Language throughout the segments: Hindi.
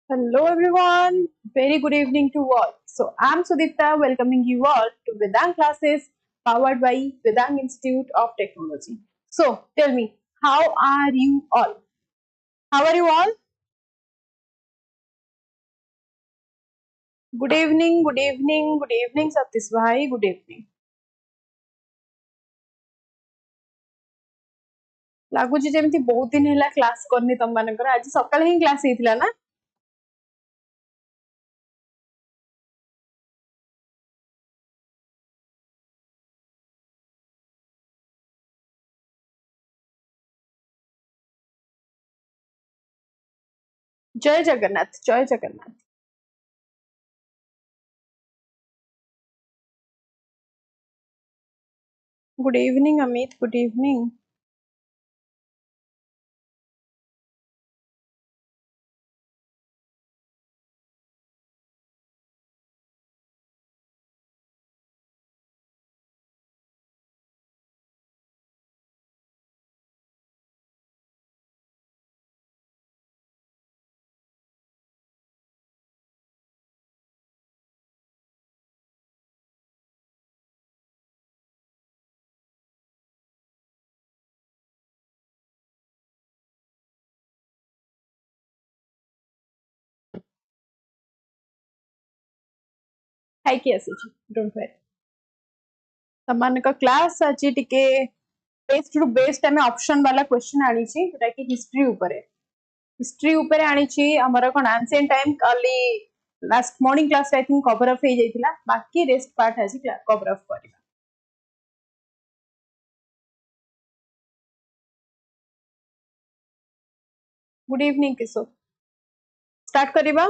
Hello everyone, very good evening to all. So I'm Sudipta welcoming you all to Vedang Classes powered by Vedang Institute of Technology. So tell me, how are you all? How are you all? Good evening, good evening, good evening Satish bhai, good evening. ଲାଗୁଛି ଯେମିତି ବହୁତ ଦିନ ହେଲା କ୍ଲାସ କରିନି ତମ ମାନଙ୍କର ଆଜି ସକାଳେ ହିଁ କ୍ଲାସ ହେଇଥିଲା ନା ଜୟ ଜଗନ୍ନାଥ ଜୟ Jagannath Good evening Amit, good evening. ଖାଇକି ଆସିଛି ଡୋଣ୍ଟ ୱେରି ତମାନଙ୍କ କ୍ଲାସ ଆଜି ଟିକେ बेस्ट टू बेस्ट आम ऑप्शन वाला क्वेश्चन आनी जोटा कि हिस्ट्री ऊपर आनी हमर कोन एंशिएंट टाइम काली last morning class I think cover up हो जाइतिला बाकी रेस्ट पार्ट आज कवर अप करबा गुड इवनिंग किशोर स्टार्ट करबा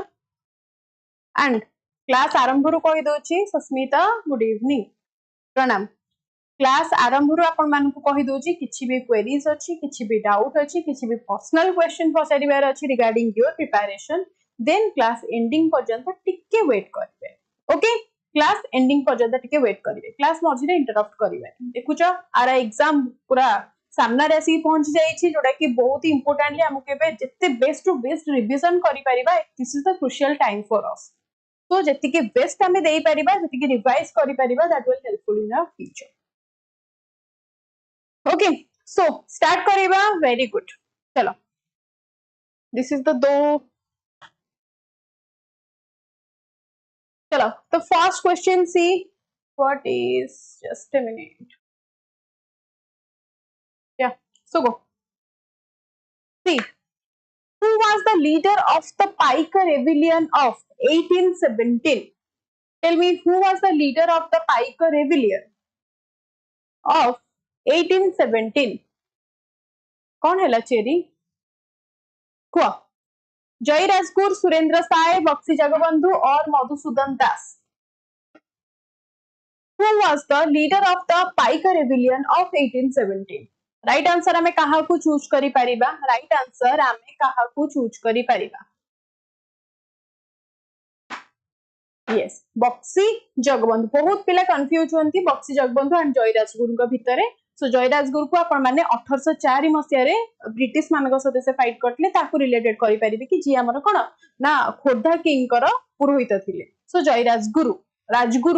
एंड क्लास आरंभ रु कहि दोची सस्मिता गुड इवनिंग प्रणाम क्लास आरंभ रु आपण मान को कहि दोची किछि भी क्वेरीज अछि किछि भी डाउट अछि किछि भी पर्सनल क्वेश्चन पचारिबार अछि regarding your preparation then class ending पर्यंत टिके वेट करबे ओके क्लास एंडिंग पर्यंत टिके वेट करिवे क्लास मझिरे इंटरप्ट करिवे देखुछ आर एग्जाम पूरा सामना रे आसी पहुंच जाईछि जोटा कि बहुत ही इंपोर्टेंटली हम केबे जत्ते बेस्ट टू बेस्ट रिवीजन करि परिबा this is the crucial time for us तो जति के बेस्ट हमें देई परिबा जति के रिवाइज करि परिबा that will helpful in our future okay so start करिबा वेरी गुड चलो दिस इज द दो चलो तो first question see what is just a minute yeah so go see who was the leader of the Paika rebellion of 1817 tell me who was the leader of the Paika rebellion of 1817 कौन है चेरी कुआ जय राजगुरु सुरेंद्र साय बक्सी जगबंधु और मधुसूदन दास who was the leader of the Paika rebellion of 1817 right answer आमे कहा को चूज करि परिबा राइट आंसर आमे कहा को चूज करि परिबा यस बक्सी जगबंधु बहुत पिला कंफ्यूज होंती बक्सी जगबंधु एंड जय राजगुरु का भितरे सो जय राजगुरु को आपण माने 1804 मसिया रे ब्रिटिश मानक सते से फाइट करतले ताकू रिलेटेड करि परिबे कि जी हमर कोन ना खोर्धा किंग कर पुरोहित थिले सो जय राजगुरु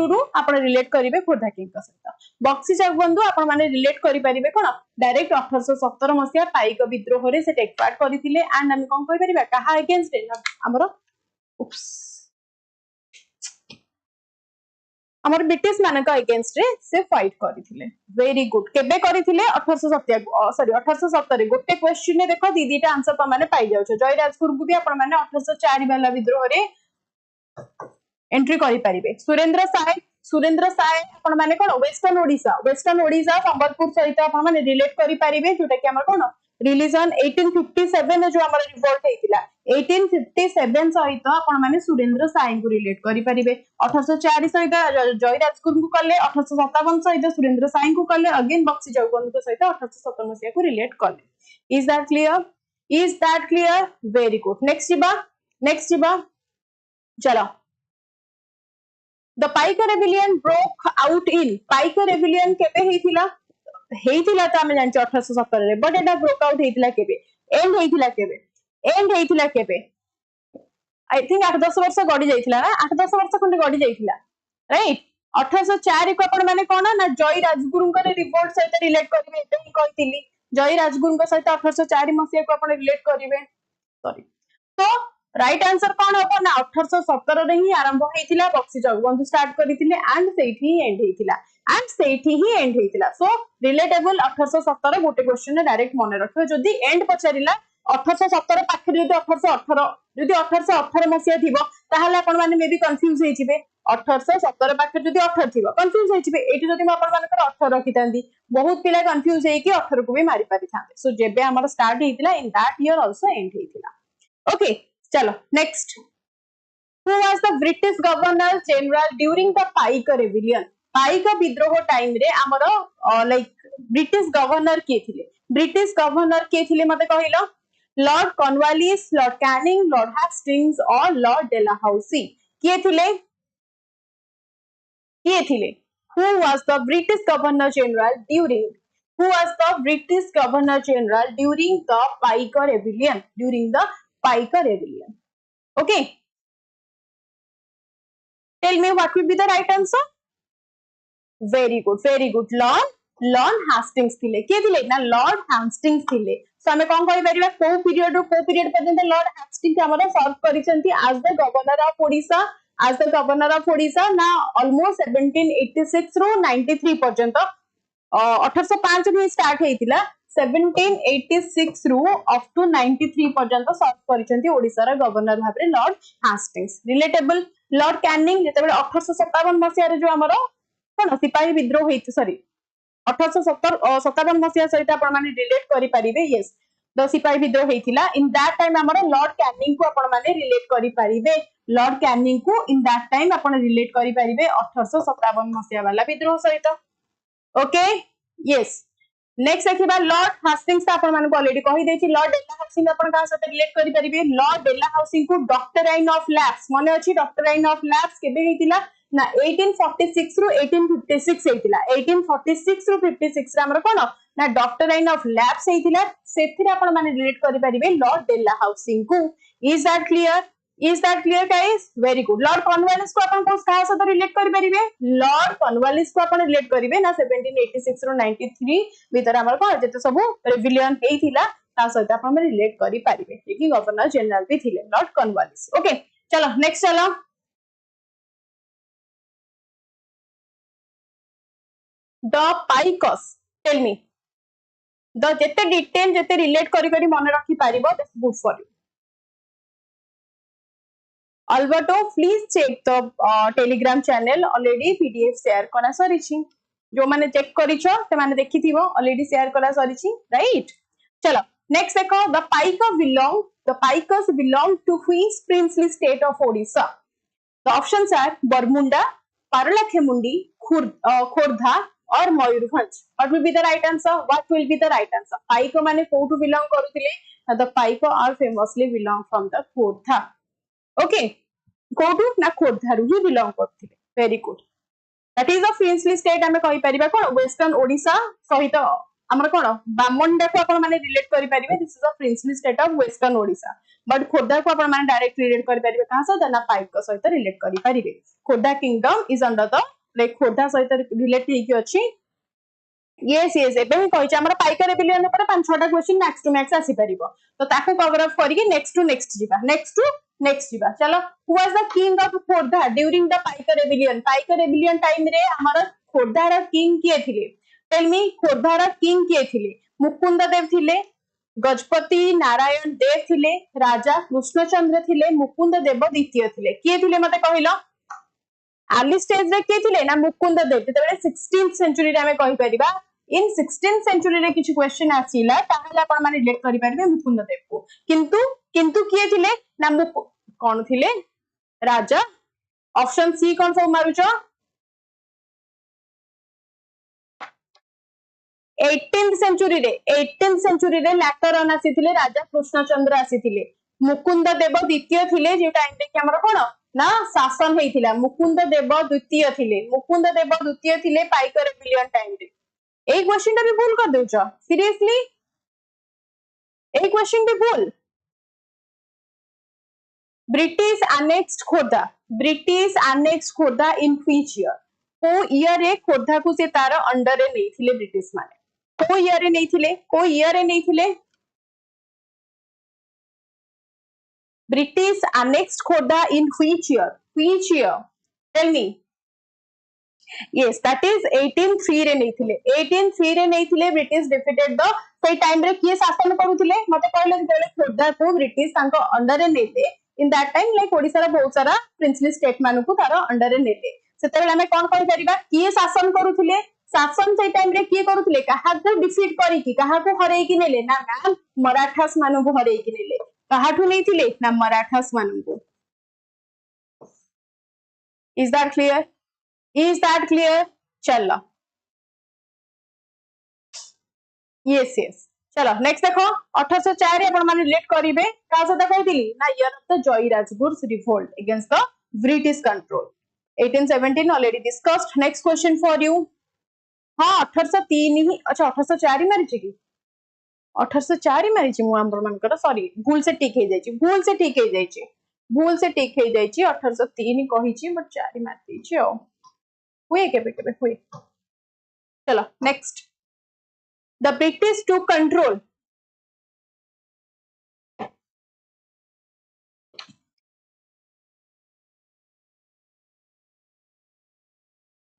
रु आपण रिलेट करिवे खोर्धा किंग का सहित बक्सी जगबंधु आपण माने रिलेट करि परिबे कोन डायरेक्ट 1817 मसिया पाइक विद्रोह रे से टेक पार्ट करिथिले एंड हम कोन कहि परिबा कहा अगेंस्ट हमर उप्स हमर ब्रिटिश मानक अगेंस्ट रे से फाइट करिथिले वेरी गुड केबे करिथिले 1870 गोटे क्वेश्चन ने देखो दीदीटा आंसर त माने पाई जाउछो जय राजगुरु को भी आपण माने 1804 वाला विद्रोह रे एंट्री करि परिबे सुरेंद्र साय आपण माने कोन वेस्टर्न ओडिसा संबलपुर सहित आपण माने रिलेट करि परिबे जोटा कि हमर कोन रिलीजन 1857 जो हमर रिवोल्ट हेतिला 1857 सहित आपण माने सुरेंद्र साय को रिलेट करि परिबे 1804 सहित जय राजगुरु को कले 1857 सहित सुरेंद्र साय को कले अगेन बक्सी जगबंधु सहित 1857 मसिया को रिलेट कले is that clear very good next जिबा चलो The Paika rebellion broke out in Paika rebellion केबे हेतिला त हम जानछ 1870 रे बट एटा ब्रोक आउट हेतिला केबे एंड हेतिला केबे आई थिंक 8-10 वर्ष गड़ी जाइथिला ना 8-10 वर्ष खंडे गड़ी जाइथिला राइट 1804 को आपण माने कोन ना जय राजगुरु को रिवोल्ट सहित रिलेट करिवे एते ही कहितिली जय राजगुरु को सहित 1804 मसिया को आपण रिलेट करिवे सॉरी तो राइट आंसर कौन होगा ना 1817 रे ही आरंभ हेतिला बक्सी जगबंधु स्टार्ट करिथिले एंड सेठी ही एंड हेतिला एंड सेठी ही एंड हेतिला सो रिलेटेबल 1817 गोटे क्वेश्चन ने डायरेक्ट मन रखियो जदी एंड पचारिला 1817 पाखरे जदी 1818 जदी 1818 मसिया थिबो ताहाले आपण माने मे बी कंफ्यूज हे जिवे 1817 पाखरे जदी 18 थिबो कंफ्यूज हे जिवे एठी जदी म आपण मानकर 18 रखितांदी बहुत पिला कंफ्यूज हे कि 18 को भी मारी पारि थांते सो जेबे हमर स्टार्ट हेतिला in that year also end हेतिला ओके चलो next who was the British governor general during the Paika rebellion Paika विद्रोह टाइम रे हमर लाइक ब्रिटिश गवर्नर के थिले ब्रिटिश गवर्नर के थिले मते कहिलो Lord Cornwallis Lord Canning Lord Hastings और लॉर्ड डेलहाउसी के थिले who was the British governor general during the Paika rebellion okay tell me what will be the right answer very good Lord Hastings थिले के थिले ना लॉर्ड हेस्टिंग्स थिले सो हमें कोन कहि परिबा को पीरियड पर्यंत लॉर्ड हेस्टिंग्स हमर सर्व करिसंती as the governor of Odisha ना ऑलमोस्ट 1786 रो 93 पर्यंत 1805 रे स्टार्ट हेतिला 1786 रू अप टू 93 पर्यंत सर्व करिसंती ओडिशा रा गवर्नर भाबरे Lord Hastings relatable Lord Canning जेतेबेले 1857 मसिया रे जो हमर कोन सिपाही विद्रोह हेति सॉरी 1857 मसिया सहित आपण माने रिलेट करि परिबे यस द सिपाही विद्रोह हेतिला इन दैट टाइम हमर लॉर्ड कैनिंग को आपण माने रिलेट करि परिबे लॉर्ड कैनिंग को इन दैट टाइम आपण रिलेट करि परिबे 1857 मसिया वाला विद्रोह सहित ओके यस नेक्स्ट देखिबा लॉर्ड हेस्टिंग्स आपण माने ऑलरेडी कहि देछि लॉर्ड डेलहाउसी आपण का साथ रिलेट करि परिबे लॉर्ड डेलहाउसी को डॉक्ट्राइन ऑफ लैप्स माने अछि डॉक्ट्राइन ऑफ लैप्स केबे हेतिला ना 1846 रु 1856 हेतिला 1846 रु 56 रे हमर कोन ना डॉक्ट्राइन ऑफ लैप्स हेतिला सेथिरे आपण माने रिलेट करि परिबे लॉर्ड डेलहाउसी को is that clear guys very good Lord Cornwallis को आपण को कहा साथ रिलेट करि परिबे लॉर्ड कॉर्नवालिस को आपण रिलेट करिवे ना 1786 रु 93 भीतर हमर कोन जेते सब रेविलियन हेतिला ता सहित आपण में रिलेट करि परिबे कि गवर्नर जनरल भी थिले लॉर्ड कॉर्नवालिस ओके चलो नेक्स्ट चलो the Paikas tell me the jete detail jete relate kari मन रखी पारिबो that's good for you Alberto please check the telegram channel already pdf share करा सरिछि जो माने चेक करिछो से माने देखिथिबो already share करा सरिछि right चलो next देखो the Paikas belong to which princely state of Odisha the options are Barmunda Paralakhemmundi Khordha और Mayurbhanj what will be the right answer Paika माने कोठु बिलोंग करूथिले the Paika are famously belong from the Khordha okay कोठु ना खोर्धा रु ही बिलोंग करथिले very good that is the princely state हमें कहि परिबा कोन वेस्टर्न ओडिसा सहित हमर कोन बामंडा को आपण माने रिलेट करि परिबे this is the princely state of western Odisha but Khordha को आपण माने डायरेक्ट रिलेट करि परिबे कहां से ना पाइको सहित रिलेट करि परिबे Khordha kingdom is under the like Khordha सहित रिलेट हेकी अछि यस एबे ही कहि हमरा पाइका रेबिलियन पर 5-6टा क्वेश्चन मैक्स टू मैक्स आसी परिबो तो ताको कवर अप करिके नेक्स्ट टू नेक्स्ट जिबा चलो who was the king of Khordha during the Paika rebellion time रे हमर खोर्धा रा किंग किए थिले टेल मी खोर्धा रा किंग किए थिले मुकुंद देव थिले गजपति नारायण देव थिले राजा कृष्णचंद्र थिले मुकुंद देव द्वितीय थिले किए थिले मते कहिलो अर्ली स्टेज रे के थिले ना मुकुंद देव जेतेबेले 16th सेंचुरी रे हमें कहि परिबा इन 16th सेंचुरी रे किछि क्वेश्चन आसीला ताहले आपण माने रिलेट करि परिबे मुकुंद देव को किंतु किए थिले ना कोन थिले राजा ऑप्शन सी कोन सब मारुचो 18th सेंचुरी रे लैटर ऑन आसीथिले राजा कृष्णचंद्र आसीथिले मुकुंद देव द्वितीय थिले जे टाइम रे कि हमर कोन ना शासन हेतिला मुकुंद देव द्वितीय थिले पाइका रेबिलियन टाइम रे एक क्वेश्चन टा भी भूल कर देउछ सीरियसली एक क्वेश्चन भी भूल British annexed Khordha, British annexed Khordha in which year? को ईयर रे खोर्धा को से तार अंडर रे नहीं थिले ब्रिटिश माने को ईयर रे नहीं थिले को ईयर रे नहीं थिले British annexed Khordha in which year? Which year? Tell me. Yes, that is 1803 रे नहीं थिले 1803 रे नहीं थिले ब्रिटिश डिफीटेड द से टाइम रे किए शासन करूथिले मते कहले जे खोर्धा को ब्रिटिश तांको अंडर रे नेले in that time like Odisha रा बहुत सारा प्रिंसली स्टेट मानु को तारा अंडर रे नेले सेते हमें कोन कहि परिबा किए शासन करूथिले शासन से टाइम रे किए करूथिले काहा को डिफीट करी की काहा को हरेई की नेले ना मैम मराठास मानु को हरेई की नेले काहाठू नहीं थिले ना मराठास मानु को is that clear Is that clear? चलो yes yes चलो नेक्स्ट देखो 1804 अपन माने रिलेट करिवे का सदा कहतिली ना year of the Jayi Rajguru's revolt against the British control 1817 already discussed next question for you हां 1803 ही अच्छा 1804 मारि छी की 1804 ही मारि छी मु आंबर मान कर सॉरी भूल से टिक हे जाई छी भूल से टिक हे जाई छी भूल से टिक हे जाई छी 1803 कहि छी बट 4 मारि दी छी ओ हुए के हुए चलो next the British to control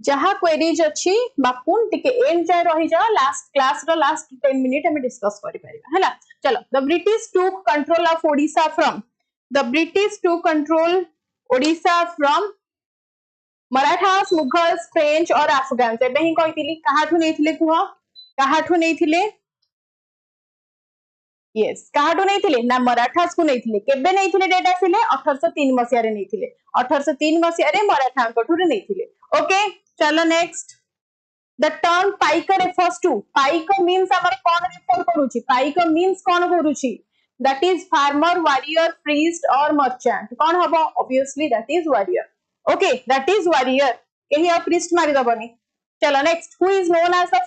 जहा क्वेरीज अच्छी बापुन टिके एंड जाय रही जा लास्ट क्लास रो लास्ट 10 मिनिट हम डिस्कस करि परिबा हैला चलो the British to control of Odisha from the British to control Odisha from Marathas Mughals French और अफगान्स एबे ही कहितिली काहाठू नहीं थिले कुह काहाठू नहीं थिले यस काहाठू नहीं थिले ना मराठास को नहीं थिले केबे नहीं थिले डेटा थिले 1803 मसिया रे नहीं थिले 1803 मसिया रे मराठा कठू रे नहीं थिले ओके चलो next the term Paika refers to Paika means हमर कोन रेफर करूची पाइका मींस कोन करूची that is farmer warrior priest और मर्चेंट कोन हबो obviously that is warrior okay that is warrior kehi a priest mari dabani chalo next who is known as the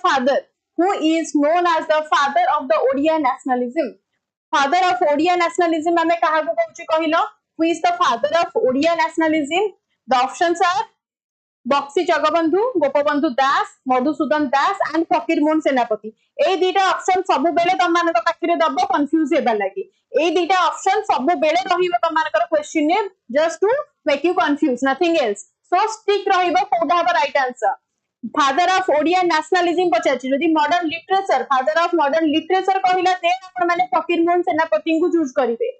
father of the Odia nationalism father of Odia nationalism ame kaha ko कहूची कहिलो who is the father of Odia nationalism the options are Baxi Jagabandhu Gopabandhu Das Madhusudan Das and Fakir Mohan सेनापति ए दीटा ऑप्शन सब बेले तम मानक पाखरे दबो कंफ्यूज हेबा लागि ए दीटा ऑप्शन सब बेले रहिबो तम मानकर क्वेश्चन ने just to make you confuse nothing else so stick रहिबो कोडा हबो right answer father of Odia nationalism पचाची जदी modern literature father of modern literature कहिला देन आपण माने फकीर मोहन सेनापति को चूज करिवे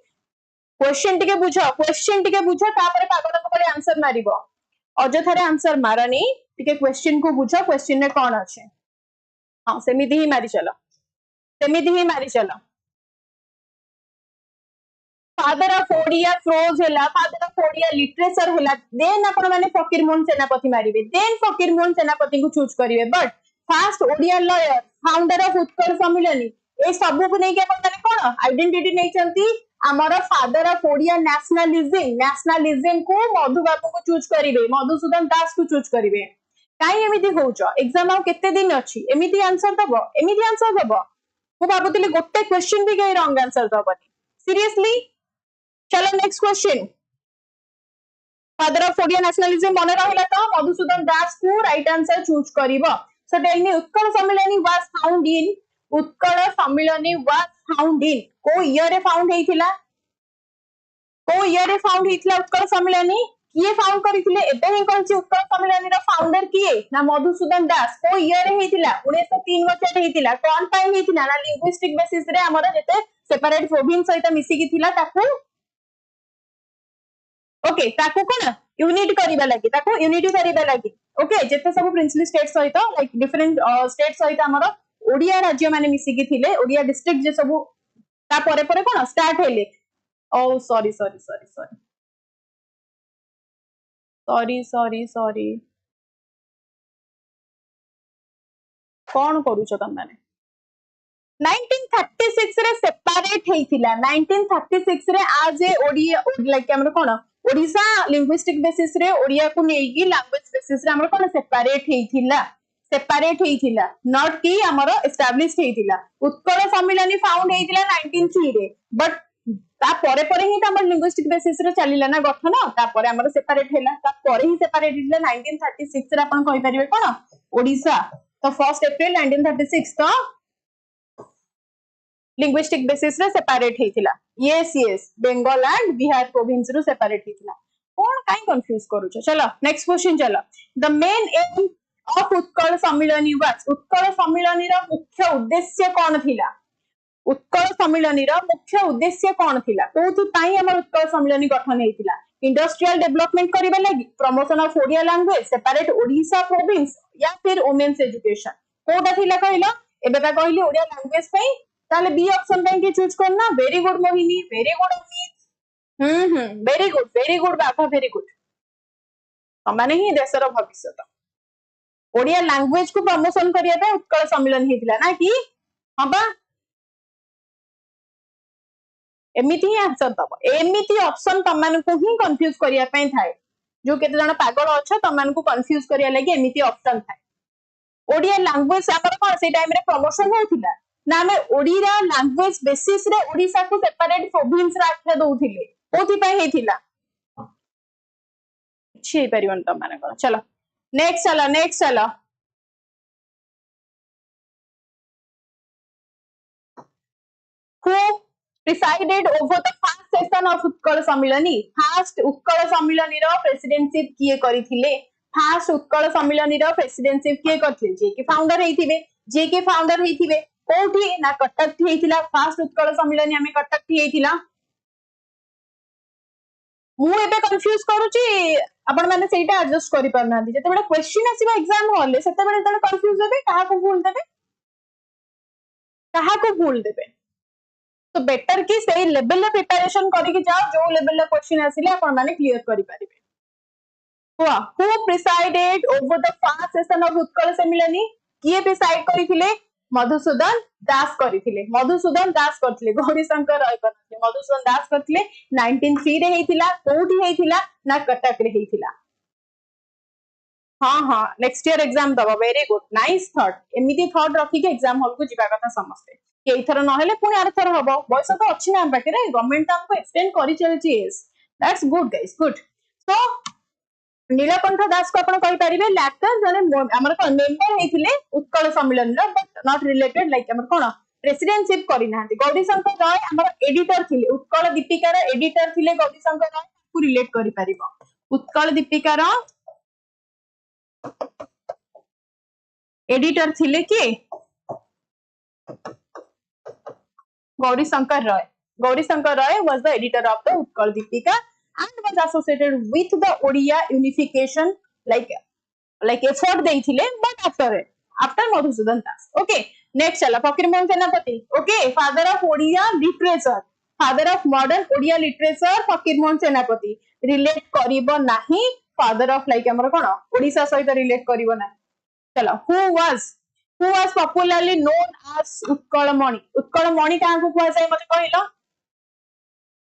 क्वेश्चन टिके बुझो तापर पागलक परे आंसर मारिबो अजथारे आंसर मारानी टिके क्वेश्चन को बुझो क्वेश्चन में कौन अच्छे हाँ सेमिति ही मारी चलो फादर ऑफ ओडिया प्रोज हैला फादर ऑफ ओडिया लिटरेचर हैला देन आपण माने फकीर मोहन सेनापति मारिबे देन फकीर मोहन सेनापति को चूज करिवे but first Odia lawyer founder of Utkal Sammilani ए सब को नै के आपण माने कोन आइडेंटिटी नै चंती हमारा फादर ऑफ ओडिया नेशनलिज्म को मधु बाबू को चूज करिवे मधुसूदन दास को चूज करिवे काई एमिति होउचो एग्जाम आ केते दिन अछि एमिति आंसर दबो मु भाबुतिले गोटे क्वेश्चन भी गई रॉन्ग आंसर दबनी सीरियसली चलो next question father of Odia nationalism मन रहिला तो मधुसूदन दास को राइट आंसर चूज करिवो so tell me Utkal Sammilani was found in को ईयर रे फाउंड हेतिला उत्कल सम्मेलनी किए फाउंड करिथिले एबे ही कहछि उत्कल सम्मेलनी रा फाउंडर किए ना मधुसूदन दास को ईयर रे हेतिला 1903 मसिया हेतिला कोन पाई हेतिला ना लिंग्विस्टिक बेसिस रे हमर जेते सेपरेट प्रोविंस सहित मिसी की थिला ताकू ओके ताकू कोन यूनिट करिबा लागि ओके जेते सब प्रिंसली स्टेट सहित लाइक डिफरेंट स्टेट सहित हमर ओडिया राज्य माने मिसी की थिले ओडिया डिस्ट्रिक्ट जे सब ता परे परे कोन स्टार्ट हेले ओ सॉरी कौन करूछ तम माने 1936 रे सेपरेट हेतिला 1936 रे आज ए ओडिया लाइक हमर कोन ओडिसा लिंग्विस्टिक बेसिस रे ओडिया को नेगी लैंग्वेज बेसिस रे हमर कोन सेपरेट हेतिला नॉट की हमर एस्टैब्लिश्ड हेतिला उत्कल सम्मेलनी फाउंड हेतिला 1903 रे बट तापरे परे ही हमर लिंग्विस्टिक बेसिस रे चलिला ना गठन तापरे हमर सेपरेट हैला तापरे ही सेपरेट हिला 1936 रे आपण कहि परिबे कोन ओडिसा तो 1 अप्रैल 1936 तो लिंग्विस्टिक बेसिस रे सेपरेट हेतिला yes yes Bengal and Bihar province रो सेपरेट हेतिला कोन काई कंफ्यूज करू छ चलो नेक्स्ट क्वेश्चन चलो the main aim of Utkal Sammilani was Utkal Sammilani रो मुख्य उद्देश्य कोन थिला उत्कल सम्मेलनी रो मुख्य उद्देश्य कोन थिला कोथु ताई हमर उत्कल सम्मेलनी गठन हेतिला इंडस्ट्रियल डेवलपमेंट करिबा लागि promotion of Odia language separate Odisha province या फिर वुमेन्स एजुकेशन कोटा थिला कहलो एबेटा कहली ओडिया लैंग्वेज पई ताले बी ऑप्शन पई के चूज करना very good Mohini very good Amit very good बाबा वेरी गुड तमाने ही देशर भविष्यत ओडिया लैंग्वेज को प्रमोशन करिया पे उत्कल सम्मेलन हेतिला ना कि हबा एमिति ही आंसर दब एमिति ऑप्शन तमन को ही कंफ्यूज करिया पे थाए जो केते जण पागल अछ तमन को कंफ्यूज करिया लागि एमिति ऑप्शन थाए ओडिया लैंग्वेज हमर कोन से टाइम रे प्रमोशन होतिला ना में ओडिया लैंग्वेज बेसिस रे ओडिसा को सेपरेट प्रोविंस रा आख्या दउथिले ओथि पे हेतिला छी परिवन तमन को चलो नेक्स्ट चलो who presided over the first session of Utkal Sammilani first Utkal Sammilani रो प्रेसिडेंटशिप किए करिथिले फर्स्ट उत्कल सम्मेलनी रो प्रेसिडेंटशिप किए करथिले जे के फाउंडर हेथिबे कोठी ना कटक थी हेतिला फर्स्ट उत्कल सम्मेलनी हमें कटक थी हेतिला मु एबे कंफ्यूज करूची आपण माने सेटा एडजस्ट करि परना दी जते बडा क्वेश्चन आसीबा एग्जाम हॉल ले सेते बडा तळे कंफ्यूज हेबे काहा को भूल देबे तो बेटर कि सही लेवल रे प्रिपरेशन करि कि जाओ जो लेवल रे क्वेश्चन आसीले आपण माने क्लियर करि परिबे हुआ who presided over the first session of Utkal Sammilani किए प्रिसाइड करिथिले मधुसूदन दास करथिले गौरी शंकर राय करथिले मधुसूदन दास करथिले 1903 रे हेतिला कोठी हेतिला ना कटक रे हेतिला हां नेक्स्ट ईयर एग्जाम दबा वेरी गुड नाइस थॉट एमिति थॉट रखी के एग्जाम हॉल को जिबा कथा समस्ते के इथर न हेले पुनी आर थर हबो बयस तो अछि ना बाकी रे गवर्नमेंट हमको एक्सटेंड करि चलछि that's good guys good so Nilkantha Das को आपण कहि परिबे लेटर जने हमर कोन मेंबर हेथिले उत्कल सम्मेलन रो बट नॉट रिलेटेड लाइक हमर कोन प्रेसिडेंटशिप करि नाहंती गौरी शंकर राय हमर एडिटर थिले उत्कल दीपिका रो एडिटर थिले गौरी शंकर राय को रिलेट करि परिबो उत्कल दीपिका रो एडिटर थिले के Gauri Shankar Rai was the editor of the Utkal Deepika and was associated with the Odia unification like effort देइथिले but after Madhusudan Das okay next चला फकीर मोहन सेनापति okay father of modern Odia literature फकीर मोहन सेनापति relate करिवो नाही father of like हमर कोन ओडिसा सहित relate करिवो नाही चलो who was popularly known as Utkal मणि का को कुआ जाय मते कहिलो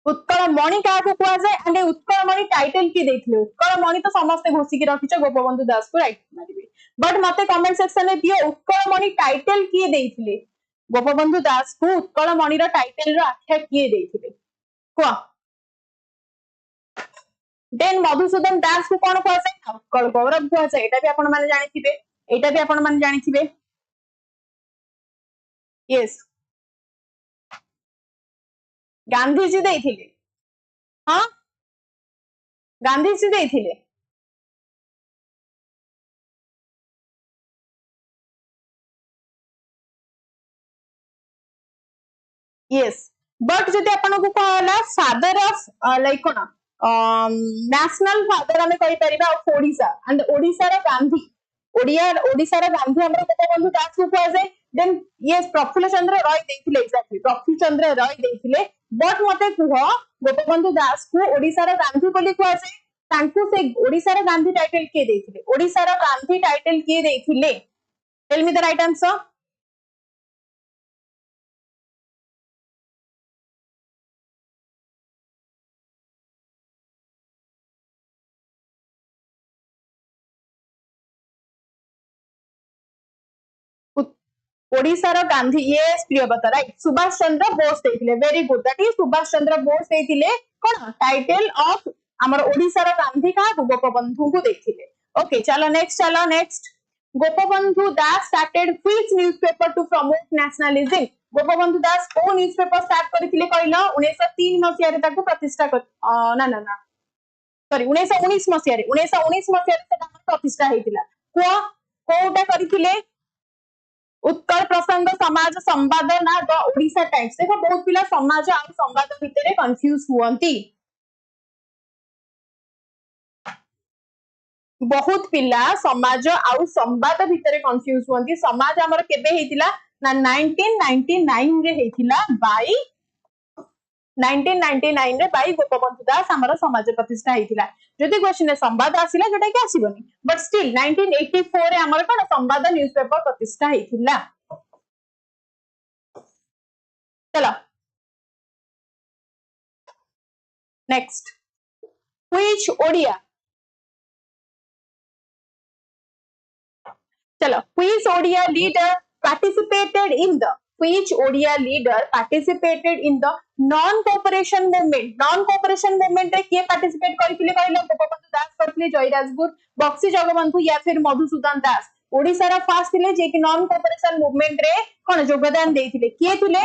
उत्कल मणि का को कुआ जाय एंड उत्कल मणि टाइटल की देथिले उत्कल मणि तो समस्त घोषी की रखिछ गोपबंधु दास को राइट मारिबे बट मते कमेंट सेक्शन में दियो उत्कल मणि टाइटल की देथिले गोपबंधु दास को उत्कल मणि रो टाइटल रो आख्या की देथिले को देन मधुसूदन दास को कोन कुआ जाय उत्कल गौरव कुआ जाय एटा भी आपण माने जानिथिबे यस गांधी जी देथिले हां गांधी जी देथिले यस बट जदि आपण को कहला father of like cone national father हमें कहि परिबा ऑफ ओडिसा एंड ओडिसा रा गांधी ओडिसा रा गांधी हमर गोपबंधु दास को कह जाय देन यस प्रफुल्ल चंद्र रॉय देथिले एक्जेक्टली प्रफुल्ल चंद्र रॉय देथिले बट मते कुह गोपबंधु दास को ओडिसा रा गांधी बोली कह जाय तांको से ओडिसा रा गांधी टाइटल के देथिले ओडिसा रा गांधी टाइटल के देथिले tell me the right answer ओडिशार गांधी यस प्रियव्रत राइट सुभाष चंद्र बोस देथिले very good that is Subhash Chandra Bose देथिले कोन टाइटल ऑफ हमर ओडिशार गांधी का गोपबंधु को देथिले ओके चलो next Gopabandhu Das started which newspaper to promote nationalism Gopabandhu Das को न्यूज़पेपर स्टार्ट करथिले कहलो 1903 मसिया रे ताको प्रतिष्ठा कर ना ना ना सॉरी 1919 मसिया रे 1919 मसिया रे सेटा प्रतिष्ठा हेतिला को कोटा करथिले उत्तर प्रसंग समाज संवाद ना द ओडिशा टाइम्स देखो बहुत पिला समाज और संवाद भितर कंफ्यूज हुअंती बहुत पिला समाज और संवाद भितर कंफ्यूज हुअंती समाज हमर केबे हेतिला ना 1999 रे हेतिला बाय 1999 रे बाय गोपबंधु दास हमर समाज प्रतिष्ठा हेतिला जदि क्वेश्चन है संवाद आसिला जोटा कि आसीबनी बट स्टिल 1984 रे हमर कोन संवाद न्यूज़पेपर प्रतिष्ठा हेतिला चलो नेक्स्ट व्हिच ओडिया चलो which Odia leader participated in the which Odia leader participated in the non cooperation movement रे किए पार्टिसिपेट करथिले कहले गोपबंधु दास करथिले जयराजगुर बक्सी जगबंधु या फिर मधुसूदन दास ओडिसा रा फास्ट थिले जे कि नॉन कोऑपरेशन मूवमेंट रे कोन योगदान देथिले किए थिले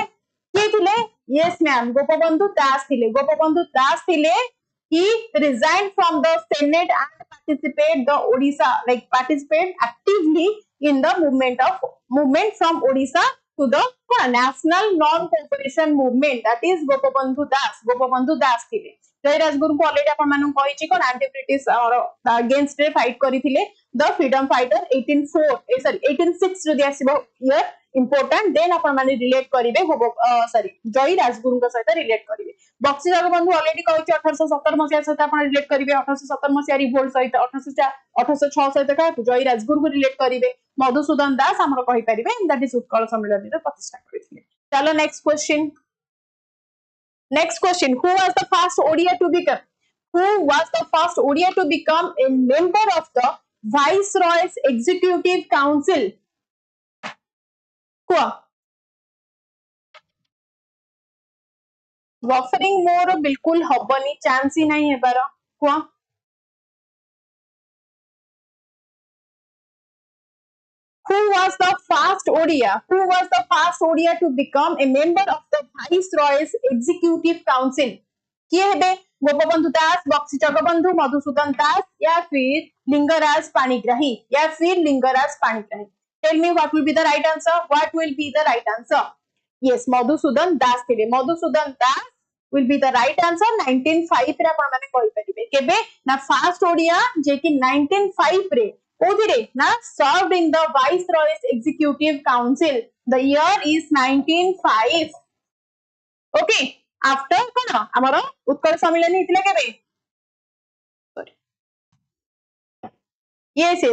यस मैम गोपबंधु दास थिले he resigned from the senate and participate actively in the movement from Odisha to the national non-cooperation movement that is Gopabandhu दास थिले जयराजगुरु को ऑलरेडी अपन मानु कहिछि कोन एंटी ब्रिटिश और अगेंस्ट रे फाइट करिथिले द फ्रीडम फाइटर 1806 जदि आसीबो ईयर इंपोर्टेंट देन अपन माने रिलेट करिवे जयराजगुरु को सहित रिलेट करिवे बक्सी जगबंधु ऑलरेडी कहिछि 1870 मसिया सहित अपन रिलेट करिवे 1870 मसिया रिवोल्ट सहित 1806 सहित का जयराजगुरु को रिलेट करिवे मधुसूदन दास हमर कहि परिवे दैट इज उत्कल सम्मेलन रे प्रतिष्ठा करिथिले चलो next question who was the first Odia to become a member of the Viceroy's Executive Council को बफरिंग मोर बिल्कुल हबनी चांस ही नहीं हेबार को Who was the first Odia to become a member of the Viceroy's Executive Council? किए हेबे गोपबंधु दास बक्सी जगबंधु मधुसूदन दास या फिर Lingaraj Panigrahi Tell me what will be the right answer? Yes, Madhusudan दास थिले मधुसूदन दास will be the right answer 1905 रे आपण माने कहि परिबे केबे ना फर्स्ट ओडिया जे कि 1905 रे ओदिरे ना served in the Viceroy's Executive Council the year is 1905 okay after कोन हमर उत्कल सम्मेलन हितले केबे सॉरी yes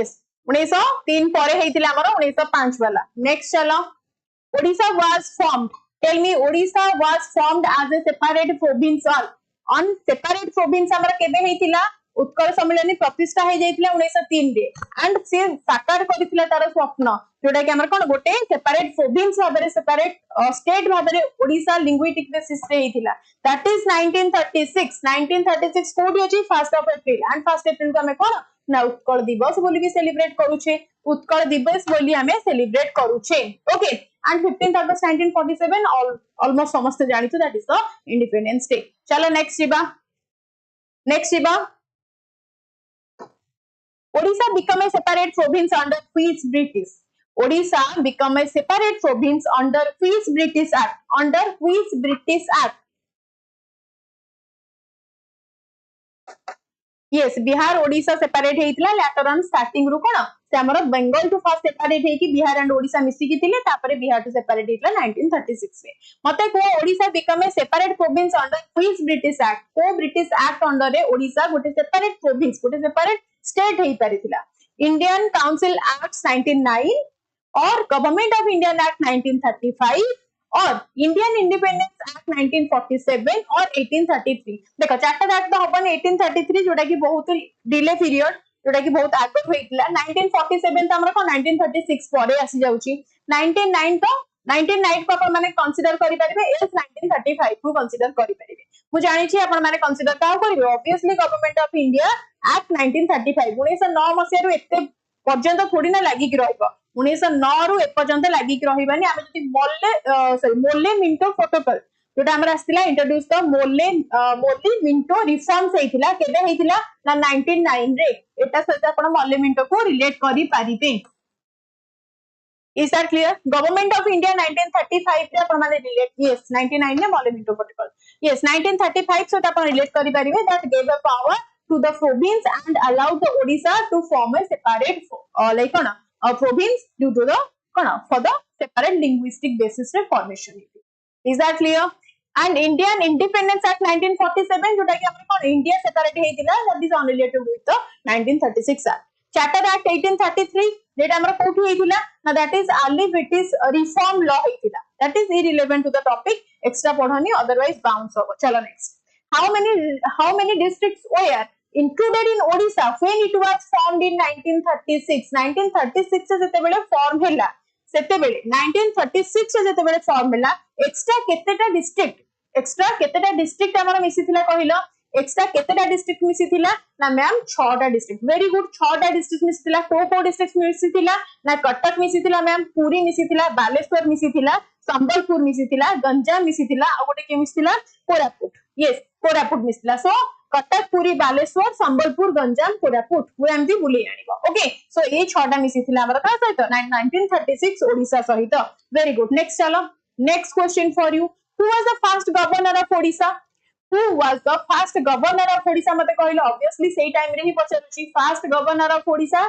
1903 परे हेतिला हमर 1905 वाला नेक्स्ट चलो Odisha was formed tell me Odisha was formed as a separate province on separate province हमर केबे हेतिला उत्कल सम्मेलन प्रतिष्ठा हे जाइतिला 1903 रे एंड से साकार करितिला तार स्वप्न जोटा कि हमर कोन गोटे सेपरेट प्रोविंस भाबरे सेपरेट स्टेट भाबरे ओडिसा लिंग्विस्टिक बेसिस रे हेतिला दैट इज 1936 कोडी अछि 1 अप्रैल एंड 1 अप्रैल को हमें कोन ना उत्कल दिवस बोली भी सेलिब्रेट करूछे उत्कल दिवस बोली हमें सेलिब्रेट करूछे ओके एंड 15th अगस्त 1947 ऑलमोस्ट समस्त जानि तो that is the independence day चलो नेक्स्ट जीवा Odisha become a separate province under which British? Odisha become a separate province under which British Act? Yes, Bihar Odisha separate हेइतला later on starting रू कोन से हमर बंगाल टू फर्स्ट सेपरेट हे कि बिहार एंड ओडिशा मिसी कि थिले तापरे बिहार टू सेपरेट हेइतला 1936 रे मते को Odisha become a separate province under which British act को ब्रिटिश एक्ट अंडर रे ओडिशा गोटे सेपरेट प्रोविंस गोटे सेपरेट स्टेट हेइ परिथिला इंडियन काउंसिल एक्ट 99 और गवर्नमेंट ऑफ इंडियन एक्ट 1935 और इंडियन इंडिपेंडेंस एक्ट 1947 और 1833 देखो चारटा एक्ट तो हबन 1833 जोटा कि बहुत डिले पीरियड जोटा कि बहुत आगे होइतला 1947 त हमर को 1936 परे आसी जाउची 1909 तो 1909 को आपण माने कंसीडर करि परिबे एस 1935 को कंसीडर करि परिबे मु जानि छी आपण माने कंसीडर का करिवे obviously government of India act 1935 1909 मसिया रु एते पर्यंत थोड़ी ना लागि कि रहइबो 1909 रु ए पर्यंत लागि कि रहिबानी आमे जति मोल्ले मिंटो प्रोटोकॉल जोटा हमर आस्तिला इंट्रोड्यूस द मोल्ले मिंटो रिफॉर्म्स हेतिला केबे हेतिला ना 1909 रे एटा सहित आपण मोल्ले मिंटो को रिलेट करि पारिबे Is that clear? Government of India 1935 रे आपण माने रिलेट yes 99 ने मोल्ले मिंटो प्रोटोकॉल yes 1935 सहित आपण रिलेट करि पारिबे that gave a power to the province and allowed the Odisha to form a separate like a province due to the for the separate linguistic basis रे formation is that clear and Indian Independence Act 1947 जोटा कि हमर इंडिया सेपरेट हेतिला that is unrelated with the 1936 Act Charter Act 1833 जेटा हमर कोठी हेतिला ना that is early British reform law हेतिला that is irrelevant to the topic extra पढनी otherwise bounce होबो चलो next how many districts were included in Odisha when it was formed in 1936 जते बेले फॉर्म हैला सेते बेले 1936 जते बेले फॉर्म हैला एक्स्ट्रा केतेटा डिस्ट्रिक्ट हमर मिसिथिला कहिलो एक्स्ट्रा केतेटा डिस्ट्रिक्ट मिसिथिला ना मैम 6टा डिस्ट्रिक्ट वेरी गुड 6टा डिस्ट्रिक्ट मिसिथिला को डिस्ट्रिक्ट मिसिथिला ना कटक मिसिथिला मैम पुरी मिसिथिला बालेश्वर मिसिथिला संबलपुर मिसिथिला गंजाम मिसिथिला आ गोटे के मिसिथिला कोरापुट यस कोरापुट मिसिथिला सो कटक पुरी बालेश्वर संबलपुर गंजाम कोरापुट पूरा एमती बुली आनिबो ओके सो ए 6टा मिसिथिला हमर का सहित 1936 ओडिसा सहित वेरी गुड नेक्स्ट चलो next question for you who was the first governor of Odisha who was the first governor of Odisha मते कहलो obviously सेही टाइम रे ही पछरुची first governor of Odisha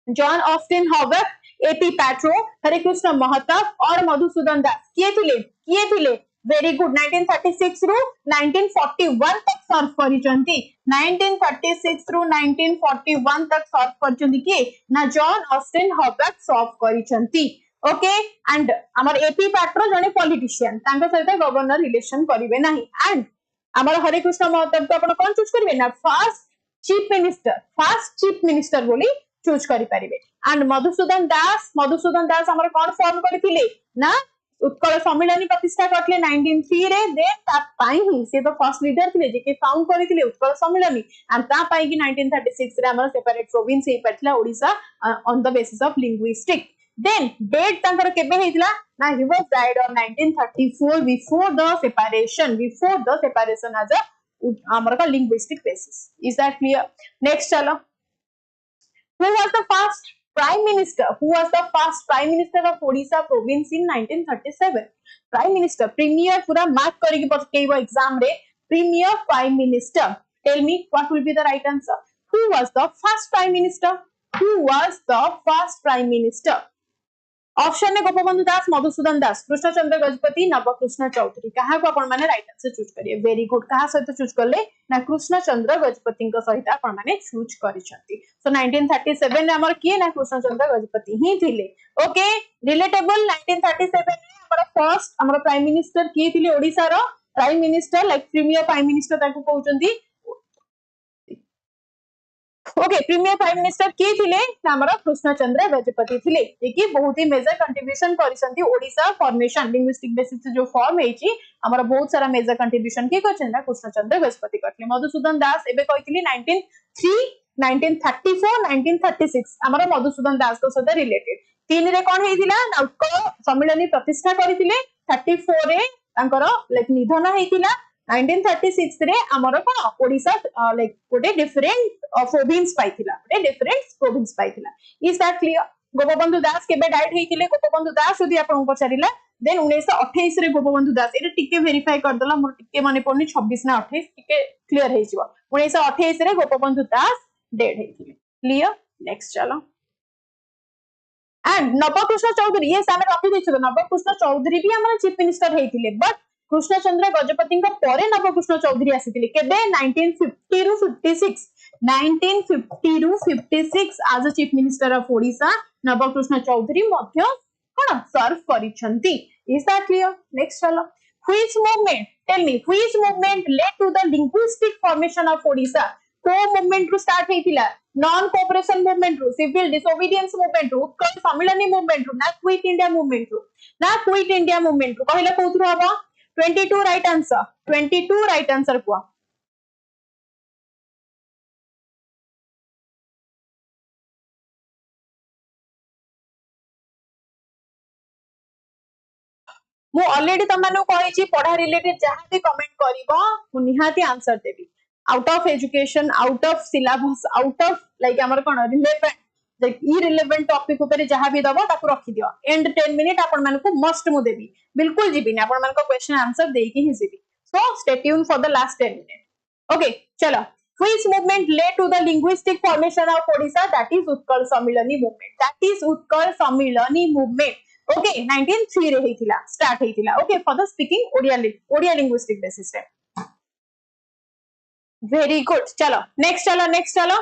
John Austin Howard AP Patro हरे कृष्ण महताब और मधुसूदन दास किए थिले वेरी गुड 1936 रु 1941 तक सर्व करिसंती 1936 रु 1941 तक सर्व करिसंती के ना जॉन ऑस्टिन हॉवर्ड सर्व करिसंती ओके एंड हमर एपी पाट्रो जने पॉलिटिशियन तांको सहित गवर्नर रिलेशन करिवे नाही एंड हमर हरे कृष्ण महताब को आपण कोन चूज करिवे ना फर्स्ट चीफ मिनिस्टर बोली चूज करि परिवे एंड मधुसूदन दास हमर कोन फॉर्म करिथिले ना उत्कल सम्मेलन प्रतिष्ठा करथिले 1903 रे देन ता पाई ही से तो फर्स्ट लीडर थिले जे के फाउंड करिथिले उत्कल सम्मेलन एंड ता पाई कि 1936 रे हमर सेपरेट प्रोविंस हे पठला Odisha on the basis of linguistic then date तांकर केबे हेतिला ना he was died on 1934 before the separation as a हमर का linguistic basis is that clear next चलो who was the first prime minister of Odisha province in 1937 prime minister premier पूरा मार्क करिके पकेइबो एग्जाम रे premier prime minister tell me what will be the right answer who was the first prime minister option ने गोपबंधु दास मधुसूदन दास कृष्णचंद्र गजपति नवकृष्ण चौधरी कहा को आपण माने राइट आंसर चूज करिए वेरी गुड कहा सहित चूज करले ना कृष्णचंद्र गजपति को सहित आपण माने चूज करिसंती सो 1937 रे हमर किए ना कृष्णचंद्र गजपति ही थिले ओके रिलेटेबल 1937 रे हमर फर्स्ट हमर प्राइम मिनिस्टर किए थिले ओडिसा रो prime minister like premier prime minister ताको कहउचंती ओके प्रीमियर प्राइम मिनिस्टर के थिले हमर कृष्णचंद्र गजपति थिले जे कि बहुत ही मेजर कंट्रीब्यूशन करिसंती ओडिसा फॉर्मेशन लिंग्विस्टिक बेसिस से जो फॉर्म हेची हमर बहुत सारा मेजर कंट्रीब्यूशन के करछन कृष्णचंद्र गजपति करथले मधुसूदन दास एबे कहितली 1934 1936 हमर मधुसूदन दास को सदा रिलेटेड तीन रे कोन हेतिला उत्कल सम्मेलन प्रतिष्ठा करिथिले 34 रे तांकर लाइक निधन हेतिला 1936 रे हमर कोन ओडिसा लाइक गोटे डिफरेंट प्रोविंस पाइथिला is that clear Gopabandhu Das केबे डाइट हेतिले गोपबंधु दास यदि आपण पचारिला देन 1928 रे गोपबंधु दास एटा टिके वेरीफाई कर दला मोर टिके माने पड़नी 26 ना 28 टिके क्लियर हे जिवो 1928 रे गोपबंधु दास डेड हेतिले क्लियर नेक्स्ट चलो एंड नवकृष्ण चौधरी ये सामे रखि दैछो नवकृष्ण चौधरी भी हमर चीफ मिनिस्टर हेतिले बट कृष्णचंद्र गजपति को परे नवकृष्ण चौधरी आसीथिले केबे 1950 रु 56 as a chief minister of Odisha Nabakrushna Choudhury मध्य कोन सर्व करिसंती इज दैट क्लियर नेक्स्ट चलो which movement tell me which movement led to the linguistic formation of Odisha को मूवमेंट रु स्टार्ट हेतिला नॉन कोऑपरेशन मूवमेंट रु सिविल डिसोबीडियंस मूवमेंट रु उत्कल सम्मेलनी मूवमेंट रु ना क्विट इंडिया मूवमेंट रु कहले कोथु हबो 22 राइट आंसर 22 राइट आंसर को मु ऑलरेडी तमनु कहिछि पढ़ा रिलेटेड जहां भी कमेंट करिवो मु निहाती answer Devi out of education out of syllabus out of like हमर कोन रिलेवेंट लाइक इरिलेवेंट टॉपिक ऊपर जहां भी दबो ताकू रखि दियो एंड 10 मिनिट आपन मन को मस्ट मु देबी बिल्कुल जीबी आपन मन को क्वेश्चन आंसर देई के ही जीबी so stay tune for the last 10 minute okay चलो which movement led to the linguistic formation of Odisha that is Utkal Samilani movement okay 1903 रे हेतिला स्टार्ट हेतिला okay for the speaking Odia linguistic basis रे वेरी गुड चलो नेक्स्ट चलो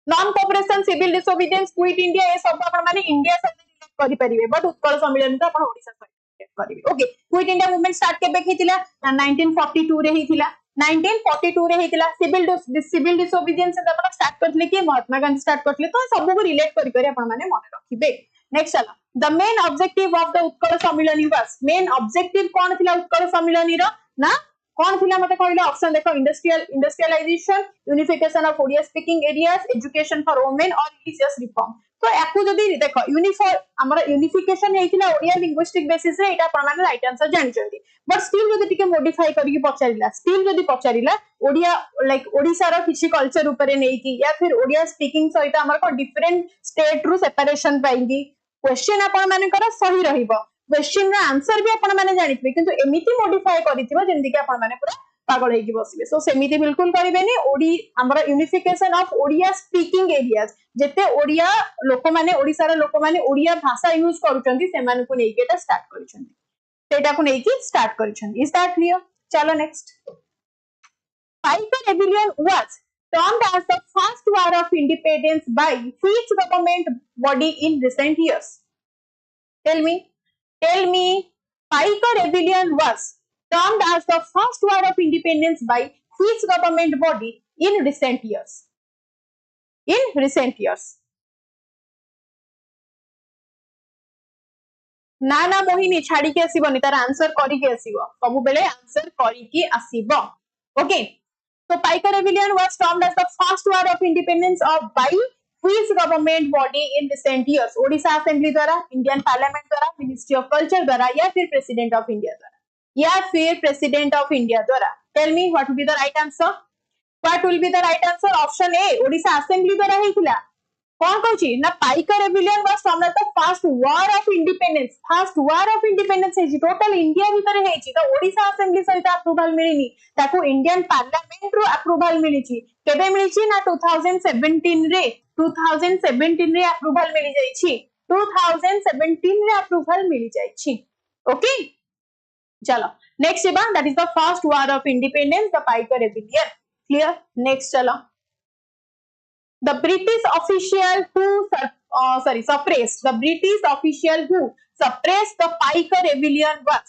non cooperation civil disobedience quit India ये सब आपण माने इंडिया से रिलेट करि परिबे बट उत्कल सम्मेलन तो आपण ओडिसा से रिलेट करिवे okay quit India movement start केबे हेतिला 1942 रे हेतिला 1942 रे हेतिला सिविल डिसोबीडियंस से आपण स्टार्ट करथले कि महात्मा गांधी स्टार्ट करथले तो सब को रिलेट करि करि आपण माने मन रखिबे नेक्स्ट चलो the main objective of the Utkal Samilani was main objective कौन थिला उत्कल सम्मेलनी रो ना कौन थिला मते कहले ऑप्शन देखो industrialization unification of Odia speaking areas education for women और रिलीजियस रिफॉर्म तो याकू जदी देखो यूनिफॉर्म हमरा यूनिफिकेशन हेतिला ओडिया लिंग्विस्टिक बेसिस रे एटा प्रमाण राइट आंसर जानि चंदी बट स्टिल जदी टिके मॉडिफाई करिके पचारिला स्टिल जदी पचारिला ओडिया लाइक ओडिसा रो किछि कल्चर ऊपर नै कि या फिर ओडिया स्पीकिंग सहित हमर को डिफरेंट स्टेट रु सेपरेशन पाइंगी क्वेश्चन आपण मानकर सही रहिबो क्वेश्चन रा आंसर भी आपण माने जानिथिबे किंतु एमिति मॉडिफाई करिथिबो जेंदि कि आपण माने पूरा पागल हेकि बसिबे सो सेमिति बिल्कुल करिबेनी ओडी हमरा unification of Odia speaking areas जेते ओडिया लोक माने ओडिसा रा लोक माने ओडिया भाषा यूज करूचंदी से माने को नेकी एटा स्टार्ट करिसंदी सेटा को नेकी स्टार्ट करिसंदी इज दैट क्लियर चलो next Paika rebellion was termed as the first war of independence by which government body in recent years? Tell me, Paika rebellion was termed as the first war of independence by which government body in recent years? In recent years. ना मोहिनी छाड़ी के आसीबो नि तार आंसर करी के आसीबो सब बेले आंसर करी के आसीबो okay So Paika rebellion was termed as the first war of independence of by which government body in recent years? Odisha Assembly द्वारा, Indian Parliament द्वारा, Ministry of Culture द्वारा या फिर President of India द्वारा या फिर President of India द्वारा. Tell me what will be the right answer? What will be the right answer? Option A. Odisha Assembly द्वारा ही थिला. कौन कहछि ना Paika rebellion was termed as the first war of independence हेछि टोटल इंडिया भीतर हेछि तो ओडिशा असेंबली सहित अप्रूवल मिलिनी ताको इंडियन पार्लियामेंट रो अप्रूवल मिलिछि केबे मिलिछि ना 2017 रे अप्रूवल मिलि जाइछि 2017 रे अप्रूवल मिलि जाइछि ओके चलो नेक्स्ट एबा that is the first war of independence the Paika rebellion clear next चलो The British official who suppressed the Paika rebellion was.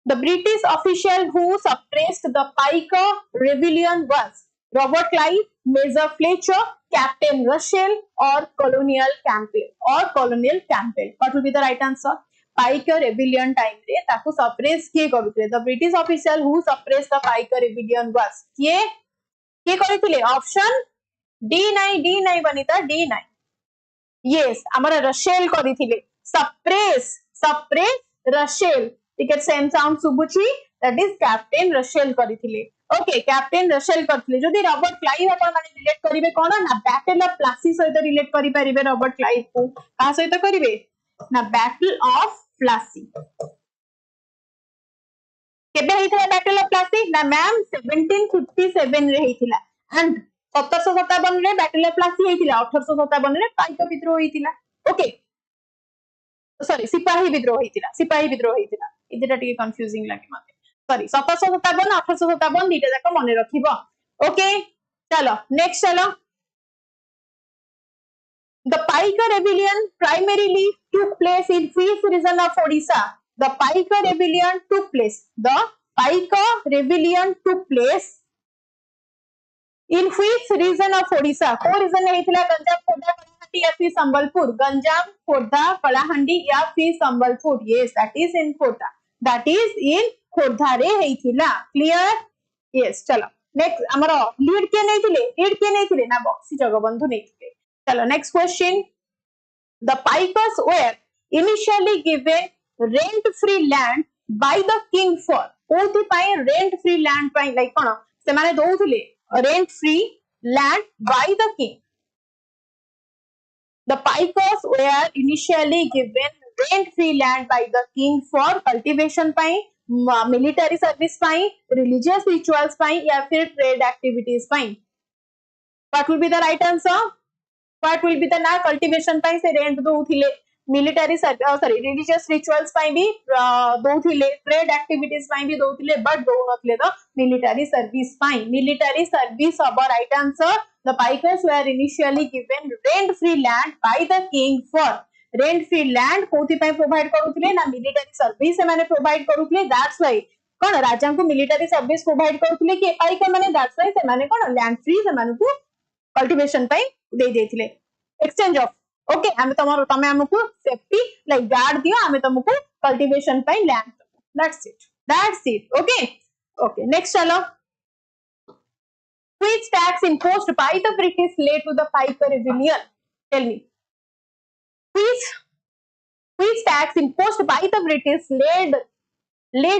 The British official who suppressed the Paika rebellion was Robert Clive, Major Fletcher, Captain Russell, or Colonel Campbell. What will be the right answer? Paika rebellion time रे ताको suppress किए करूଥିଲେ. The British official who suppressed the Paika rebellion was किए करूଥିଲେ ऑप्शन डी नाइ बनिता डी नाइ यस हमरा रशेल करिथिले सप्रेस रशेल टिके सेम साउंड सुबुची दैट इज कैप्टन रशेल करिथिले ओके कैप्टन रशेल करथिले जदी रॉबर्ट क्लाइव अपन माने रिलेट करिवे कोन ना बैटल ऑफ प्लासी सहित रिलेट करि परिबे रॉबर्ट क्लाइव को का सहित करिवे ना बैटल ऑफ प्लासी केबे हेइथिला बैटल ऑफ प्लासी ना मैम 1757 रे हेइथिला एंड 1757 रे बैटल ऑफ प्लासी हेइतिला 1857 रे पाइका विद्रोह हेइतिला ओके सॉरी सिपाही विद्रोह हेइतिला इदिटा टिके कंफ्यूजिंग लागे मते सॉरी 1757 1857 दीटा जाक मने रखिबो ओके चलो नेक्स्ट चलो The Paika rebellion primarily took place in which region of Odisha? The Paika rebellion took place In which region of Odisha? को region हेइथिला गंजाम खोर्धा कलाहांडी या फिर संबलपुर? गंजाम खोर्धा कलाहांडी या फिर Sambalpur? Yes, that is in Khordha. That is in Khordha रे हेइथिला. Clear? Yes. चलो next हमरो लीड के नहीं थिले ना बक्सी जगबंधु नहीं थिले. चलो next question. The Paikas were initially given rent-free land by the king for कोथि pi rent-free land pi like कोन से माने दोउथिले rent-free land by the king. The Paikas were initially given rent-free land by the king for cultivation pi, military service pi, religious rituals पाई या फिर trade activities pi. What will be the right answer? What will be the ना cultivation पाई से rent दोउथिले, military religious rituals पाई भी दोउथिले, trade activities पाई भी दोउथिले, but दोउनथिले तो military service pi. Military service our right answer. The Paikas were initially given rent-free land by the king for rent-free land कोथि pi provide करूथिले ना military service से माने provide करूथिले. That's why कोन राजा को military service provide करूथिले कि पाइका माने that's why से माने कोन land free से माने को cultivation पाई दे देथिले. Exchange of ओके हमें तमरो तमे हमकु सेफ्टी लाइक गार्ड दियो हमें तुमको cultivation pi land. That's it okay next चलो. Which tax imposed by the British led to the Paika rebellion? Tell me. Which tax imposed by the British led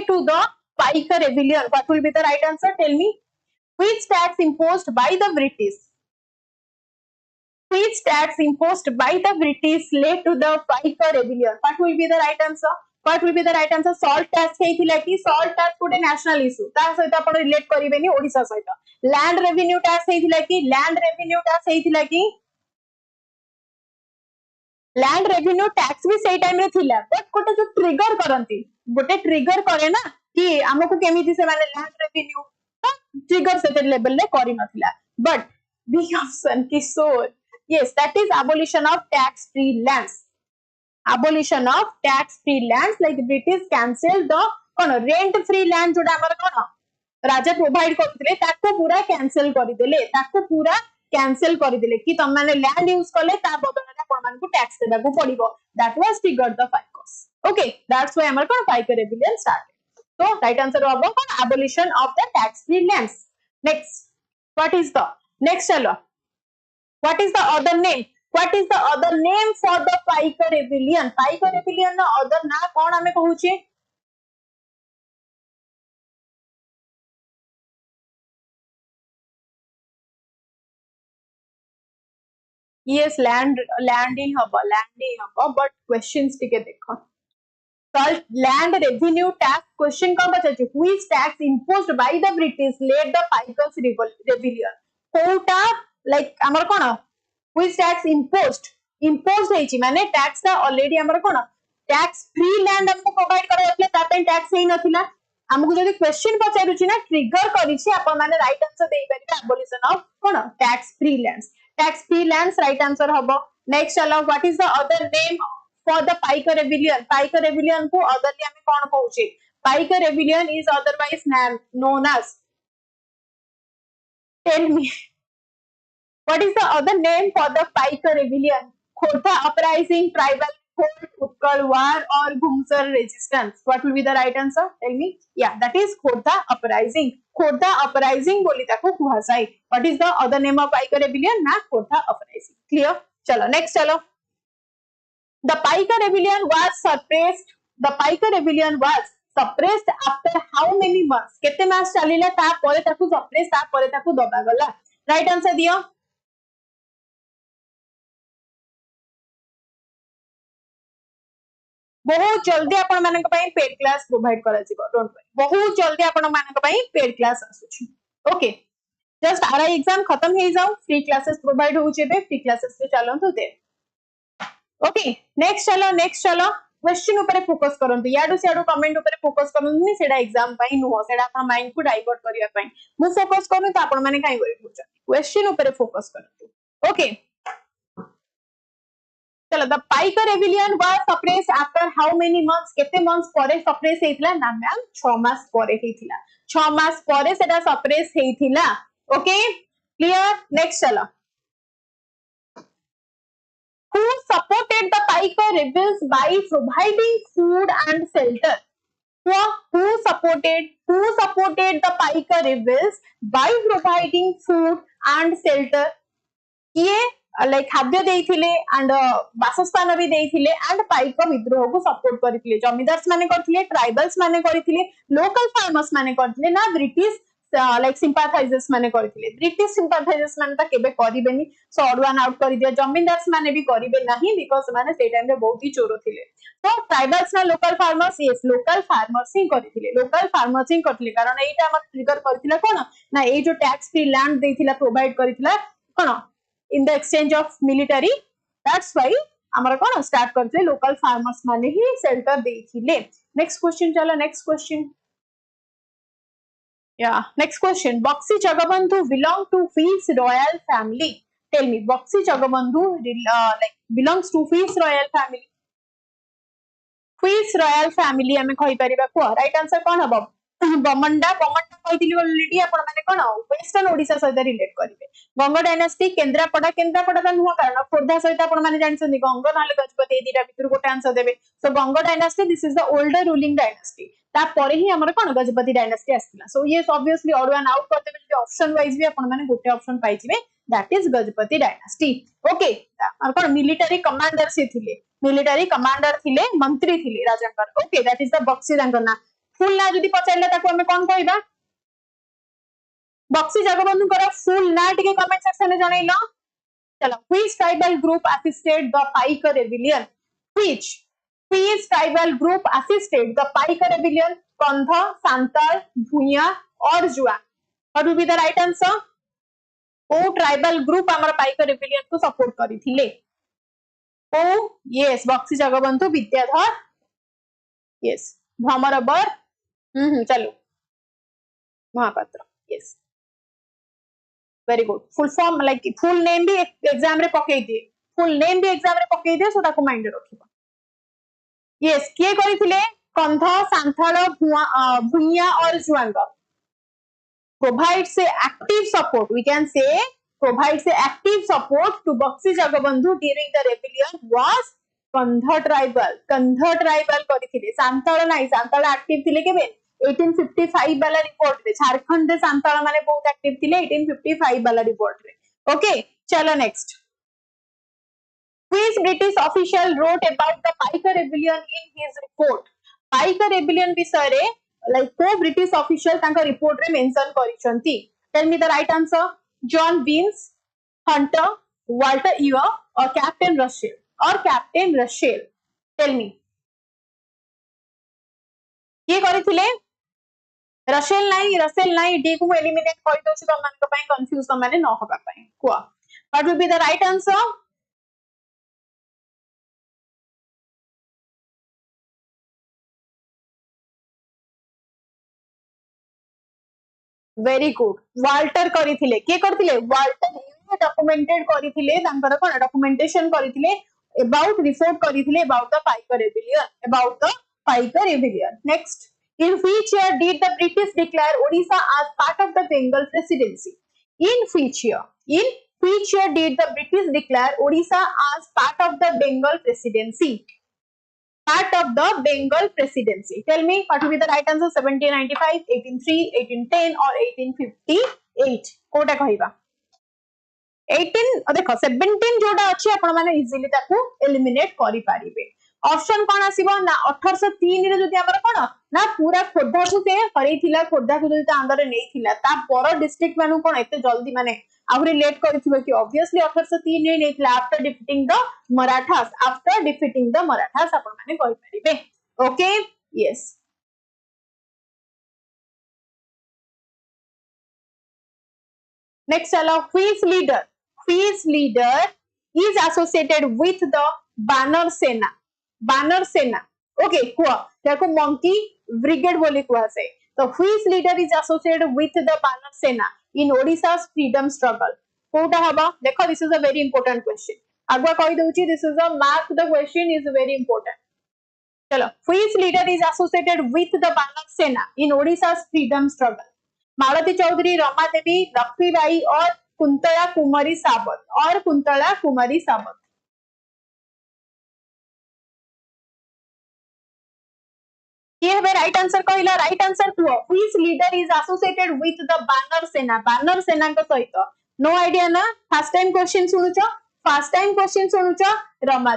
to the Paika rebellion? What will be the right answer? Tell me. Which tax imposed by the British? Which tax imposed by the British led to the Paika rebellion? What will be the right answer? What will be the right answer? Salt tax हेइथिला कि salt tax कोटे national issue ता सहित आपण रिलेट करिवेनी ओडिसा सहित. Land revenue tax हेइथिला कि land revenue tax हेइथिला कि land revenue tax भी सेही टाइम रे थिला बट कोटे जो ट्रिगर करंती गोटे ट्रिगर करे ना कि हमकु केमिति से माने land revenue तो ट्रिगर सेते लेवल ले करि नथिला. But B option Kishore. Yes, that is abolition of tax-free lands. Abolition of tax-free lands, like British cancelled the rent-free land जोड़ा हमारा कौन राजा प्रोवाइड करते ताको पूरा कैंसिल कर देले कि तुम माने लैंड यूज करले ता बदले आपण मान को टैक्स देबा को पड़िबो. That was triggered the Paikas. Okay, that's why हमारा कौन Paika rebellion started. So right answer होगा कौन abolition of the tax-free lands. Next, what is the next चलो. What is the other name? What is the other name for the Paika rebellion? Paika rebellion ना other ना कौन हमें कहूचे? Yes, land ही हबा but questions टिके देखो. Land revenue tax question कौन बचा? Which tax imposed by the British led the Paika's rebellion? Kota like हमारा कौन? Which tax imposed हेची माने tax ता already हमारा कौन? Tax free land हमको provide करा जातले ता पे tax हेई नथिला. हमको जदी question पचारुची ना ट्रिगर करिछि आपण माने राइट आंसर देई परिबे abolition of कौन? Tax free lands. Tax free lands right answer हबो. Next चलो what is the other name for the Paika rebellion? Paika rebellion को otherly हमें कौन कहूचे? Paika rebellion is otherwise known as. Tell me. What is the other name for the Paika rebellion? Khorda uprising, tribal revolt, Utkal war, or Ghumsar resistance? What will be the right answer? Tell me. Yeah, that is Khorda uprising. Khorda uprising बोली ताको कुहासाई. What is the other name of Paika rebellion? ना Khorda uprising. Clear? चलो next चलो. The Paika rebellion was suppressed. The Paika rebellion was suppressed after how many months? केते मास चलिला ता परे ताको suppress ता परे ताको दबा गला. Right answer दियो. बहुत जल्दी आपण मानक पई पेड क्लास प्रोवाइड करा जिवो. डोंट वरी बहुत जल्दी आपण मानक पई पेड क्लास आसुची. ओके जस्ट आरआई एग्जाम खत्म हे जाऊ फ्री क्लासेस प्रोवाइड होउचे बे फ्री क्लासेस पे चलंतु दे. ओके नेक्स्ट चलो क्वेश्चन ऊपर फोकस करंतु. याडू सेडू कमेंट ऊपर फोकस करंतु नि सेडा एग्जाम पई नुहो सेडा आपन माइंड को डाइवर्ट करिया पई मु फोकस करू त आपण माने काई वरी होचा क्वेश्चन ऊपर फोकस करंतु. ओके चलो the Paika rebellion was suppressed after how many months? केते months परे suppress हेइथिला ना मैम 6 मास परे हेइथिला. 6 मास परे सेटा suppress हेइथिला. Okay Clear? Next चलो. Who supported the Paika rebels by providing food and shelter? Who supported the Paika rebels by providing food and shelter? किए लाइक खाद्य देइथिले एंड बासस्थान भी देइथिले एंड पाइक विद्रोह को सपोर्ट करथिले. जमीदार्स माने करथिले, ट्राइबल्स माने करथिले, लोकल फार्मर्स माने करथिले ना ब्रिटिश लाइक सिंपैथाइजर्स माने करथिले. ब्रिटिश सिंपैथाइजर्स माने त केबे करिबेनी, सो ऑड वन आउट करि दिया. जमीदार्स माने भी करिबे नाही बिकॉज़ माने से टाइम रे बहुत ही चोर थिले. तो ट्राइबल्स ना local farmers, yes local farmers ही करथिले, लोकल फार्मर्स ही करथिले. कारण एटा हम ट्रिगर करथिला कोन ना ए जो टैक्स फ्री लैंड देइथिला प्रोवाइड करथिला कोन in the exchange of military. That's why हमारा कौन start करते local farmers माने ही shelter देइथिले. Next question चलो. Next question. Yeah, next question. Boxy Jagabandhu belong to which royal family? Tell me, Boxy Jagabandhu like belongs to which royal family? Which royal family हमें कहि परिबा को right answer कौन हबो? बमंडा कहिथिली ऑलरेडी आपण माने कोन वेस्टर्न ओडिसा सहित रिलेट करिवे. गंग डायनास्टी केंद्रापड़ा त नुह कारण खोर्धा सहित आपण माने जानिसथि गंग नाले गजपति दीटा भितर गोटे आंसर देबे. So Ganga dynasty this is the older ruling dynasty. ता परे ही हमर कोन गजपति डायनास्टी आस्तिला. सो ये ऑब्वियसली ऑड वन आउट करते बेले ऑप्शन वाइज भी आपण माने गोटे ऑप्शन पाइजिबे, that is Gajapati dynasty. Okay और कोन मिलिटरी कमांडर से थिले, मिलिटरी कमांडर थिले, मंत्री थिले राजांकर. Okay that is the Bakshi दांकर ना. फुल ना जदी पचाइले ताको हमें कोन कहबा? बक्सी जगबंधु कर फुल ना टिके कमेंट सेक्शन में जणैलो. चलो, which tribal group assisted the Paika rebellion? Which tribal group assisted the Paika rebellion? Kandha, Santal, Bhuya or Jua? What will be the right answer? ओ ट्राइबल ग्रुप हमर पाइका rebellion को सपोर्ट करिथिले. ओ यस बक्सी जगबंधु, विद्याधर, यस भ्रमरबर, चलो Mohapatra. Yes very good. Full form like full name भी एग्जाम रे पकई दिए, फुल नेम भी एग्जाम रे पकई दिए, सो ताको माइंड रखिबो. यस किए करिथिले? कंध, सांथाल, भुइया और जुआंग. provides a active support, we can say provides a active support to Boxy Jagabandhu during the rebellion was Kandha tribal. Kandha tribal करिथिले. Santhal नाही, सांथाल एक्टिव थिले केबे 1855 वाला रिपोर्ट रे. झारखंड रे सांथाल माने बहुत एक्टिव थिले 1855 वाला रिपोर्ट रे. ओके चलो next. Which British official wrote about the Paika rebellion in his report? Paika rebellion विषय रे like को ब्रिटिश ऑफिशियल तांका रिपोर्ट रे मेंशन करिसंती. Tell me the right answer. John Beans, Hunter, Walter Ewer और कैप्टन रशेल. टेल मी ये करिथिले? रशेल नाही डी को एलिमिनेट करि दोछु त मानक पय कंफ्यूज त माने न होबा पय को. What will be the right answer? Very good. Walter करिथिले. के करथिले? वाल्टर डॉक्यूमेंटेड करिथिले, तांकर कोन डॉक्यूमेंटेशन करिथिले अबाउट रिपोर्ट करिथिले about the Paika rebellion. Next. In which year did the British declare Odisha as part of the Bengal presidency? In which year did the British declare Odisha as part of the Bengal presidency? Tell me what will be the right answer. 1795, 1803, 1810 or 1858? Kota कहिबा? 18 देखो 17 जोटा अछि आपण माने इजीली ताकू एलिमिनेट करि पारिबे. ऑप्शन कोन आसीबो ना 1803 रे जदि हमर कोन ना पूरा खोर्धा को से हरैथिला, खोर्धा को जदि ता अंदर नेइथिला ता पर डिस्ट्रिक्ट मानु कोन एते जल्दी माने आहुरी लेट करिथिबो कि ऑब्वियसली 1803 रे नेइथिला आफ्टर डिफीटिंग द मराठास. आपण माने कहि परिबे. Okay yes. नेक्स्ट चलो. which leader is associated with the Banner Sena? Okay कुआ देखो मंकी ब्रिगेड बोली कुआ से. तो which leader is associated with the Banner Sena in Odisha's freedom struggle? Kota हबा देखो. this is a very important question. आगवा कहि दउची, this is a mark the question is very important. चलो. which leader is associated with the Banner Sena in Odisha's freedom struggle? Malati Choudhury, Rama Devi, Lakshmi Bai और कुंतला कुमारी सावत और कुंतला कुमारी सावत ये है राइट आंसर कहला राइट आंसर कुह which leader is associated with the Banar Sena का सहित नो आइडिया ना फर्स्ट टाइम क्वेश्चन सुनुच रमा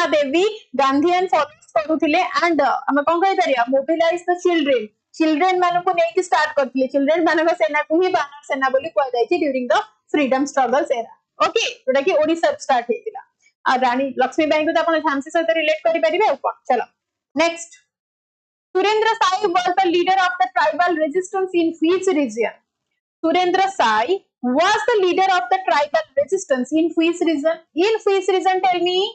देवी गांधीयन फॉलोअर्स करूथिले एंड हम कोन कहि परिया मोबिलाइज द चिल्ड्रेन मानको को नेकी स्टार्ट करथिले चिल्ड्रेन मानको सेना को ही बानर सेना बोली कहै जाय छि during the freedom struggles era okay जोटा कि ओडिसा स्टार्ट हेतिला आ रानी लक्ष्मीबाई को आपण झांसी सहित रिलेट करि परिबे कोन चलो next Surendra Sai was the leader of the tribal resistance in which region? Surendra Sai was the leader of the tribal resistance in which region? In which region? Tell me.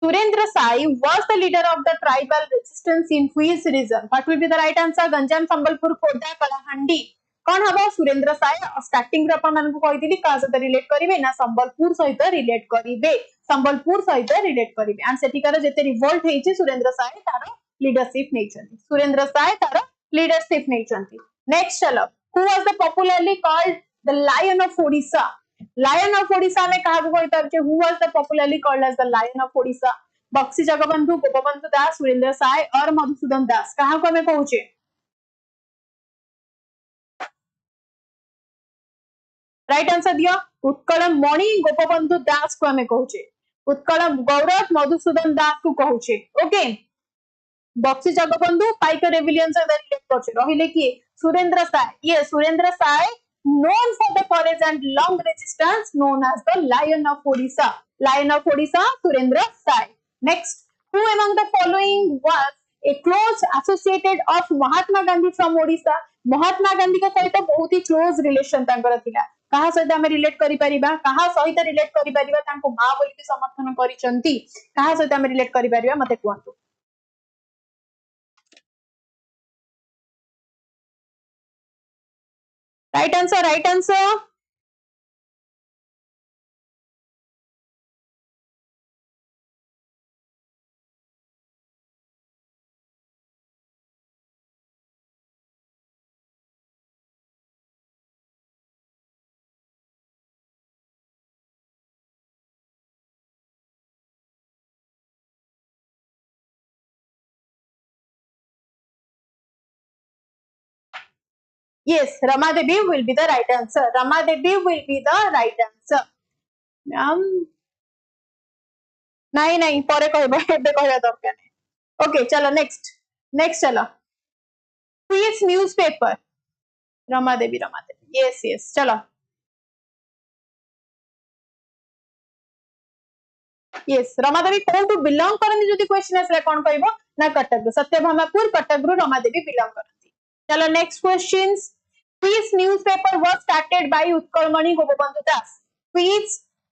Surendra Sai was the leader of the tribal resistance in which region? What will be the right answer? Ganjam, Sambalpur, Khordha, Kalahandi. कौन हम सुरेंद्र साय स्टार्टिंग मान को कही क्या सहित रिलेट करेंगे ना संबलपुर सहित रिलेट करेंगे संबलपुर सहित रिलेट करेंगे एंड सेठिकार जेते रिवोल्ट हेछि सुरेंद्र साय तार लीडरशिप नेचंती सुरेंद्र साय तार लीडरशिप नेचंती नेक्स्ट चलो who was the popularly called the lion of Odisha में कहा को कहता है who was the popularly called as the lion of Odisha Bakshi Jagabandhu Gopabandhu Das Surendra Sai और मधुसूदन दास कहा को हमें कहूचे राइट आंसर दियो उत्कल मणि गोपबंधु दास को हमें कहूचे उत्कल गौरव मधुसूदन दास को कहूचे ओके बक्सी जगबंधु पाइका रेविलियन से रिलेट करछे रहिले कि सुरेंद्र साय ये Surendra Sai known for the courage and long resistance known as the lion of Odisha Surendra Sai next who among the following was a close associated of Mahatma Gandhi from Odisha Mahatma Gandhi का सहित बहुत ही क्लोज रिलेशन तांकर थिला कहा सहित हम रिलेट करि परिबा कहा सहित रिलेट करि परिबा तांको मां बोली के समर्थन करिसंती कहा सहित हम रिलेट करि परिबा मते कहंतु right answer Yes, Rama Devi will be the right answer. Rama Devi will be the right answer. नहीं परे कहबे एबे कहबा दरकार नहीं ओके चलो नेक्स्ट चलो which newspaper Rama Devi yes चलो yes Rama Devi कौन टू बिलोंग करनी जदी क्वेश्चन आसला कोन कहबो ना कटक सत्यभामापुर कटक रो Rama Devi बिलोंग करती चलो next questions which newspaper was started by Utkalmani Gopabandhu Das which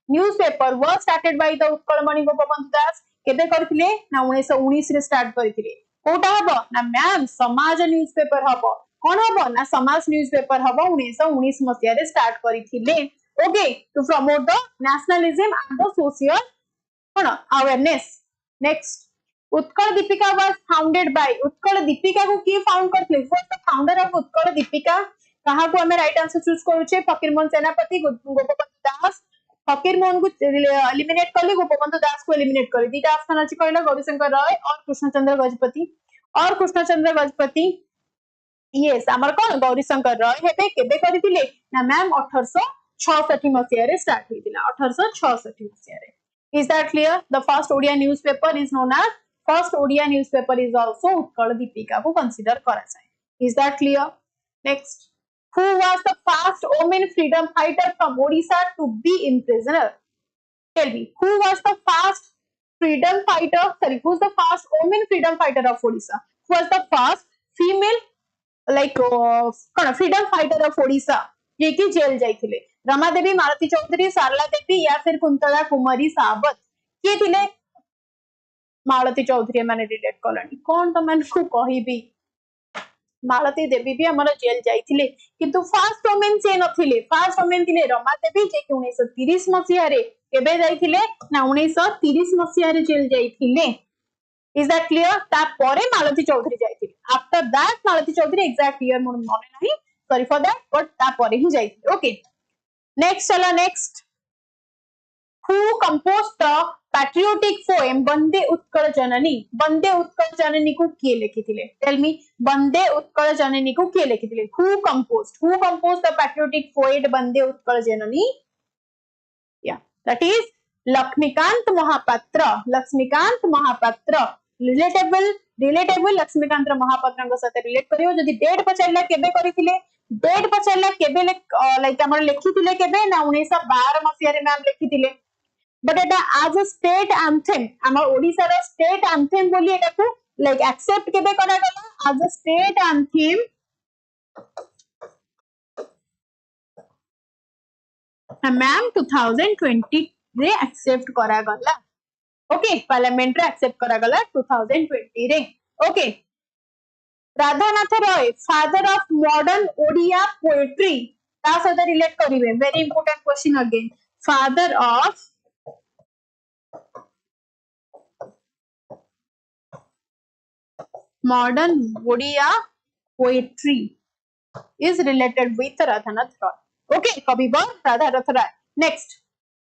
newspaper was started by the Utkalmani Gopabandhu Das केबे करथिले ना 1919 रे स्टार्ट करथिले कोटा हबो ना मैम समाज न्यूज़पेपर हबो कोन हबो ना समाज न्यूज़पेपर हबो 1919 मसिया रे स्टार्ट करथिले okay to promote the nationalism and the social कोन awareness next Utkal Dipika was founded by Utkal Dipika को की फाउंड करथिले was the founder of Utkal Deepika कहा को हमें राइट आंसर चूज करूचे फकीरमोहन सेनापति गोपबंधु दास फकीरमोहन को एलिमिनेट करले गोपबंधु दास को एलिमिनेट कर दीटा ऑप्शन अछि कहला गौरीशंकर राय और कृष्णचंद्र गजपति यस हमर कोन गौरीशंकर राय हेबे केबे करिथिले ना मैम 1866 मसिया रे स्टार्ट होइतिला 1866 मसिया रे is that clear the first Odia newspaper is known as first Odia newspaper is also Utkal Dipika को कंसीडर करा जाय is that clear next Who was the first woman freedom fighter from Odisha to be imprisoned? Tell me, who was the first freedom fighter? Sorry, who's the first woman freedom fighter of Odisha? Who was the first female like freedom fighter of Odisha? ये की जेल जाइथिले रमा देवी मालती चौधरी सारला देवी या फिर कुंतला कुमारी सावत किए थिले मालती चौधरी माने रिलेट करलानी कोन त मन को कहिबी मालती देवी भी हमारा जेल जाइथिले किंतु फर्स्ट वुमेन से नथिले फर्स्ट वुमेन थिले रमा देवी जे कि 1930 मसिया रे केबे जाइथिले ना 1930 मसिया रे जेल जाइथिले इज दैट क्लियर ता परे मालती चौधरी जाइथिले after that Malati Choudhury exact year मोर मन नहीं सॉरी फॉर दैट बट तापर ही जाइथिले ओके नेक्स्ट चला next who composed the patriotic poem Vande Utkal Janani को किए लिखिथिले टेल मी वंदे उत्कल जननी को किए लिखिथिले who composed the patriotic poet Bande Utkal Janani yeah that is Laxmikanta Mohapatra relatable Laxmikanta Mohapatra साथ रिलेट करियो जदी डेट पचारला केबे करिथिले डेट पचारला केबे लाइक हमर लिखिथिले केबे ना 1912 मसिया रे मैम लिखिथिले बट एटा आज अ स्टेट एंथम हमर ओडिसा रो स्टेट एंथम बोली एटा को लाइक एक्सेप्ट केबे करा गला आज अ स्टेट एंथम मैम 2020 रे एक्सेप्ट करा गला ओके पार्लियामेंट रे एक्सेप्ट करा गला 2020 रे okay Radhanath Roy father of modern Odia poetry ता सहित रिलेट करिवे very important question again father of modern Odia poetry is related with Radhanath Roy. Okay, Kabibar Radhanath Roy. Next,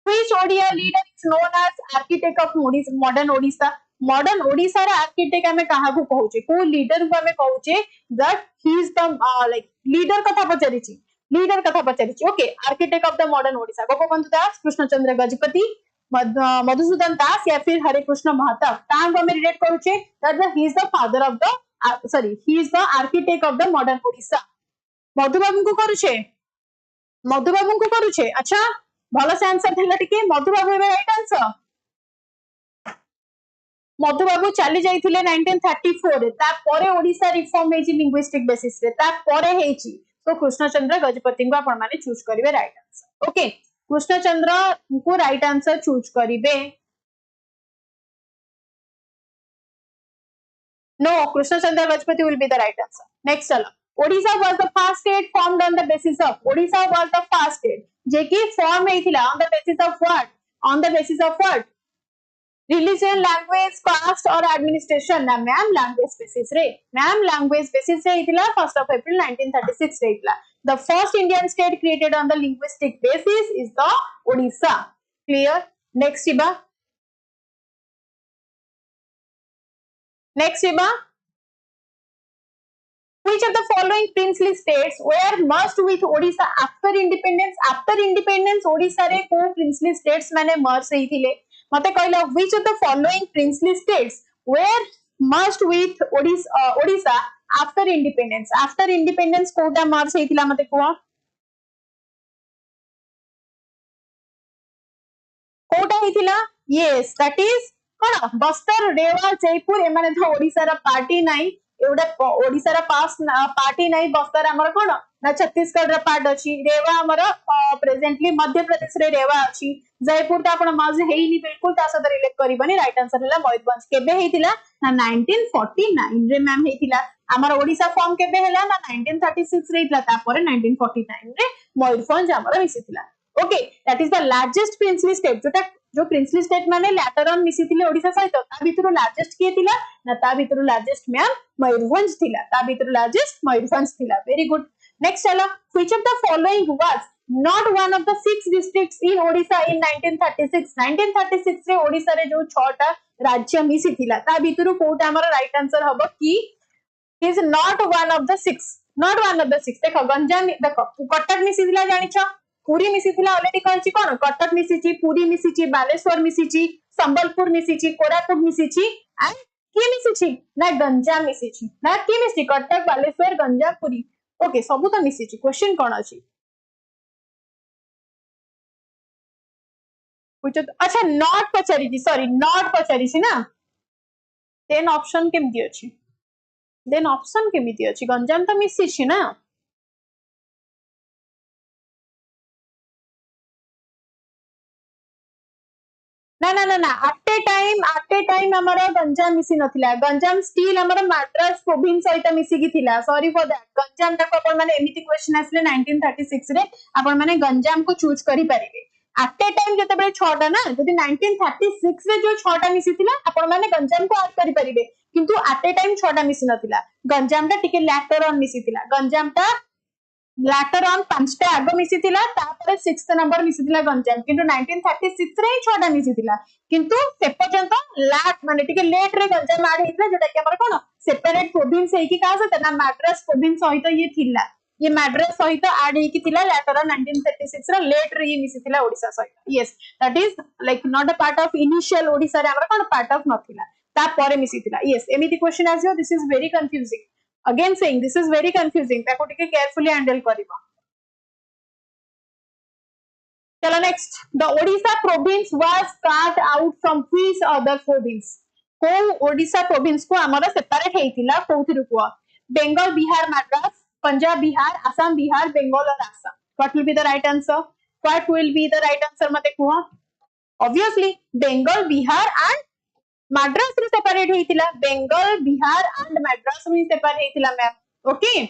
which Odia leader is known as architect of modern Odisha? Modern Odisha रा architect हमें कहाँ को कहूँचे? को leader को हमें कहूँचे that he is the like leader कथा पचारिची. Leader कथा पचारिची. Okay, architect of the modern Odisha. Gopabandhu दास, कृष्णचंद्र गजपति, मधुसूदन दास या फिर हरे कृष्ण महताब तांग हमें रिलेट करूचे that he is the father of the sorry he is the architect of the modern Odisha Madhubabu को करूचे अच्छा भलो से आंसर देला टिके मधुबाबू एबे राइट आंसर मधुबाबू चली जाइथिले 1934 रे ता परे ओडिशा रिफॉर्म हेची लिंग्विस्टिक बेसिस रे ता परे हेची तो कृष्णचंद्र गजपति को आपण माने चूज करिवे राइट आंसर ओके कृष्णचंद्र को राइट आंसर चूज करिवे no Krushnachandra Gajapati will be the right answer next चलो Odisha was the first state formed on the basis of Odisha was the first state जे की फॉर्म हेतिला on the basis of what religion language caste और एडमिनिस्ट्रेशन ना मैम लैंग्वेज बेसिस रे हेतिला 1st of April 1936 रे हेतिला the first Indian state created on the linguistic basis is the Odisha clear next iba which of the following princely states were merged with Odisha after independence Odisha रे को princely states माने merge हेतिले मते कहला which of the following princely states were merged with Odisha after independence Kota merge हेतिला मते को कोटा हेतिला yes that is कोन बस्तर रेवा जयपुर एमाने तो ओडिसा रा पार्टी नाही एवडा ओडिसा रा पास पार्टी नाही बस्तर हमर कोन ना छत्तीसगढ़ रा पार्ट अछि रेवा हमर प्रेजेंटली मध्य प्रदेश रे रेवा अछि जयपुर ता आपण मर्ज हेइनी बिल्कुल ता सदर रिलेट करिबनी राइट आंसर हला मयूरभंज केबे हेतिला ना 1949 रे मैम हेतिला हमर ओडिसा फॉर्म केबे हला ना 1936 रे हेतिला तापर 1949 रे मयूरभंज हमर मिसितिला okay that is the largest princely state जो प्रिंसली स्टेट माने लैटर ऑन मिसितिले ओडिसा सहित ता भितरु लार्जेस्ट के थिला ना ता भितरु लार्जेस्ट मैम मयूरभंज थिला ता भितरु लार्जेस्ट मयूरभंज थिला वेरी गुड नेक्स्ट चलो which of the following was not one of the 6 districts in Odisha in 1936 रे ओडिसा रे जो 6टा राज्य मिसितिला ता भितरु कोटा हमर राइट आंसर हबो की is not one of the 6 देखो गंजाम देखो कटक मिसितिला जानिछो पुरी मिसितिला ऑलरेडी कहछि कोन कटक मिसिची पुरी मिसिची बालेश्वर मिसिची संबलपुर मिसिची कोरापुट मिसिची एंड की मिसिची ना गंजाम मिसिची ना की मिसिची कटक बालेश्वर गंजाम पुरी ओके सब तो मिसिची क्वेश्चन कोन अछि अच्छा नॉट पचारी सॉरी नॉट पचारी ना देन ऑप्शन केमिति अछि गंजाम तो मिसिची ना ना ना ना ना एट ए टाइम हमारा गंजाम मिसी नथिला गंजाम स्टिल हमारा मद्रास प्रोविंस सहित मिसी की थिला सॉरी फॉर दैट गंजाम तक अपन माने एमिति क्वेश्चन आसले 1936 रे अपन माने गंजाम को चूज करि परिबे एट ए टाइम जते बेले 6टा ना जदि 1936 रे जो 6टा मिसी थिला अपन माने गंजाम को ऐड करि परिबे किंतु एट ए टाइम 6टा मिसी नथिला गंजाम टा टिके लैटर ऑन मिसिथिला गंजाम टा लैटर ऑन 5टा आगो मिसिथिला तापर 6th नंबर मिसिथिला गंजाम किंतु 1936 रे 6टा मिसिथिला किंतु से पर्यंत लाट माने टिके लेट रे गंजाम ऐड हेतिला जेटा कि हमर कोन सेपरेट प्रोविंस हेकी का सहित ना मैड्रास प्रोविंस सहित ये थिला ये मैड्रास सहित ऐड हेकी थिला लैटर ऑन 1936 रे लेट रे ये मिसिथिला ओडिसा सहित yes that is like not a part of initial Odisha रे हमर कोन पार्ट ऑफ नथिला ता परे मिसिथिला यस एमिति क्वेश्चन आजियो this is very confusing again saying this is very confusing ताको टिके carefully handle करिवो चलो next the Odisha province was carved out from which other province को Odisha province को हमारा separate हेतिला कोथिरु को Bengal Bihar Madras Punjab Bihar Assam Bihar Bengal और Assam what will be the right answer मते कुह obviously Bengal Bihar and Madras रे सेपरेट हेतिला बेंगल बिहार एंड मद्रास रे सेपरेट हेतिला मैम ओके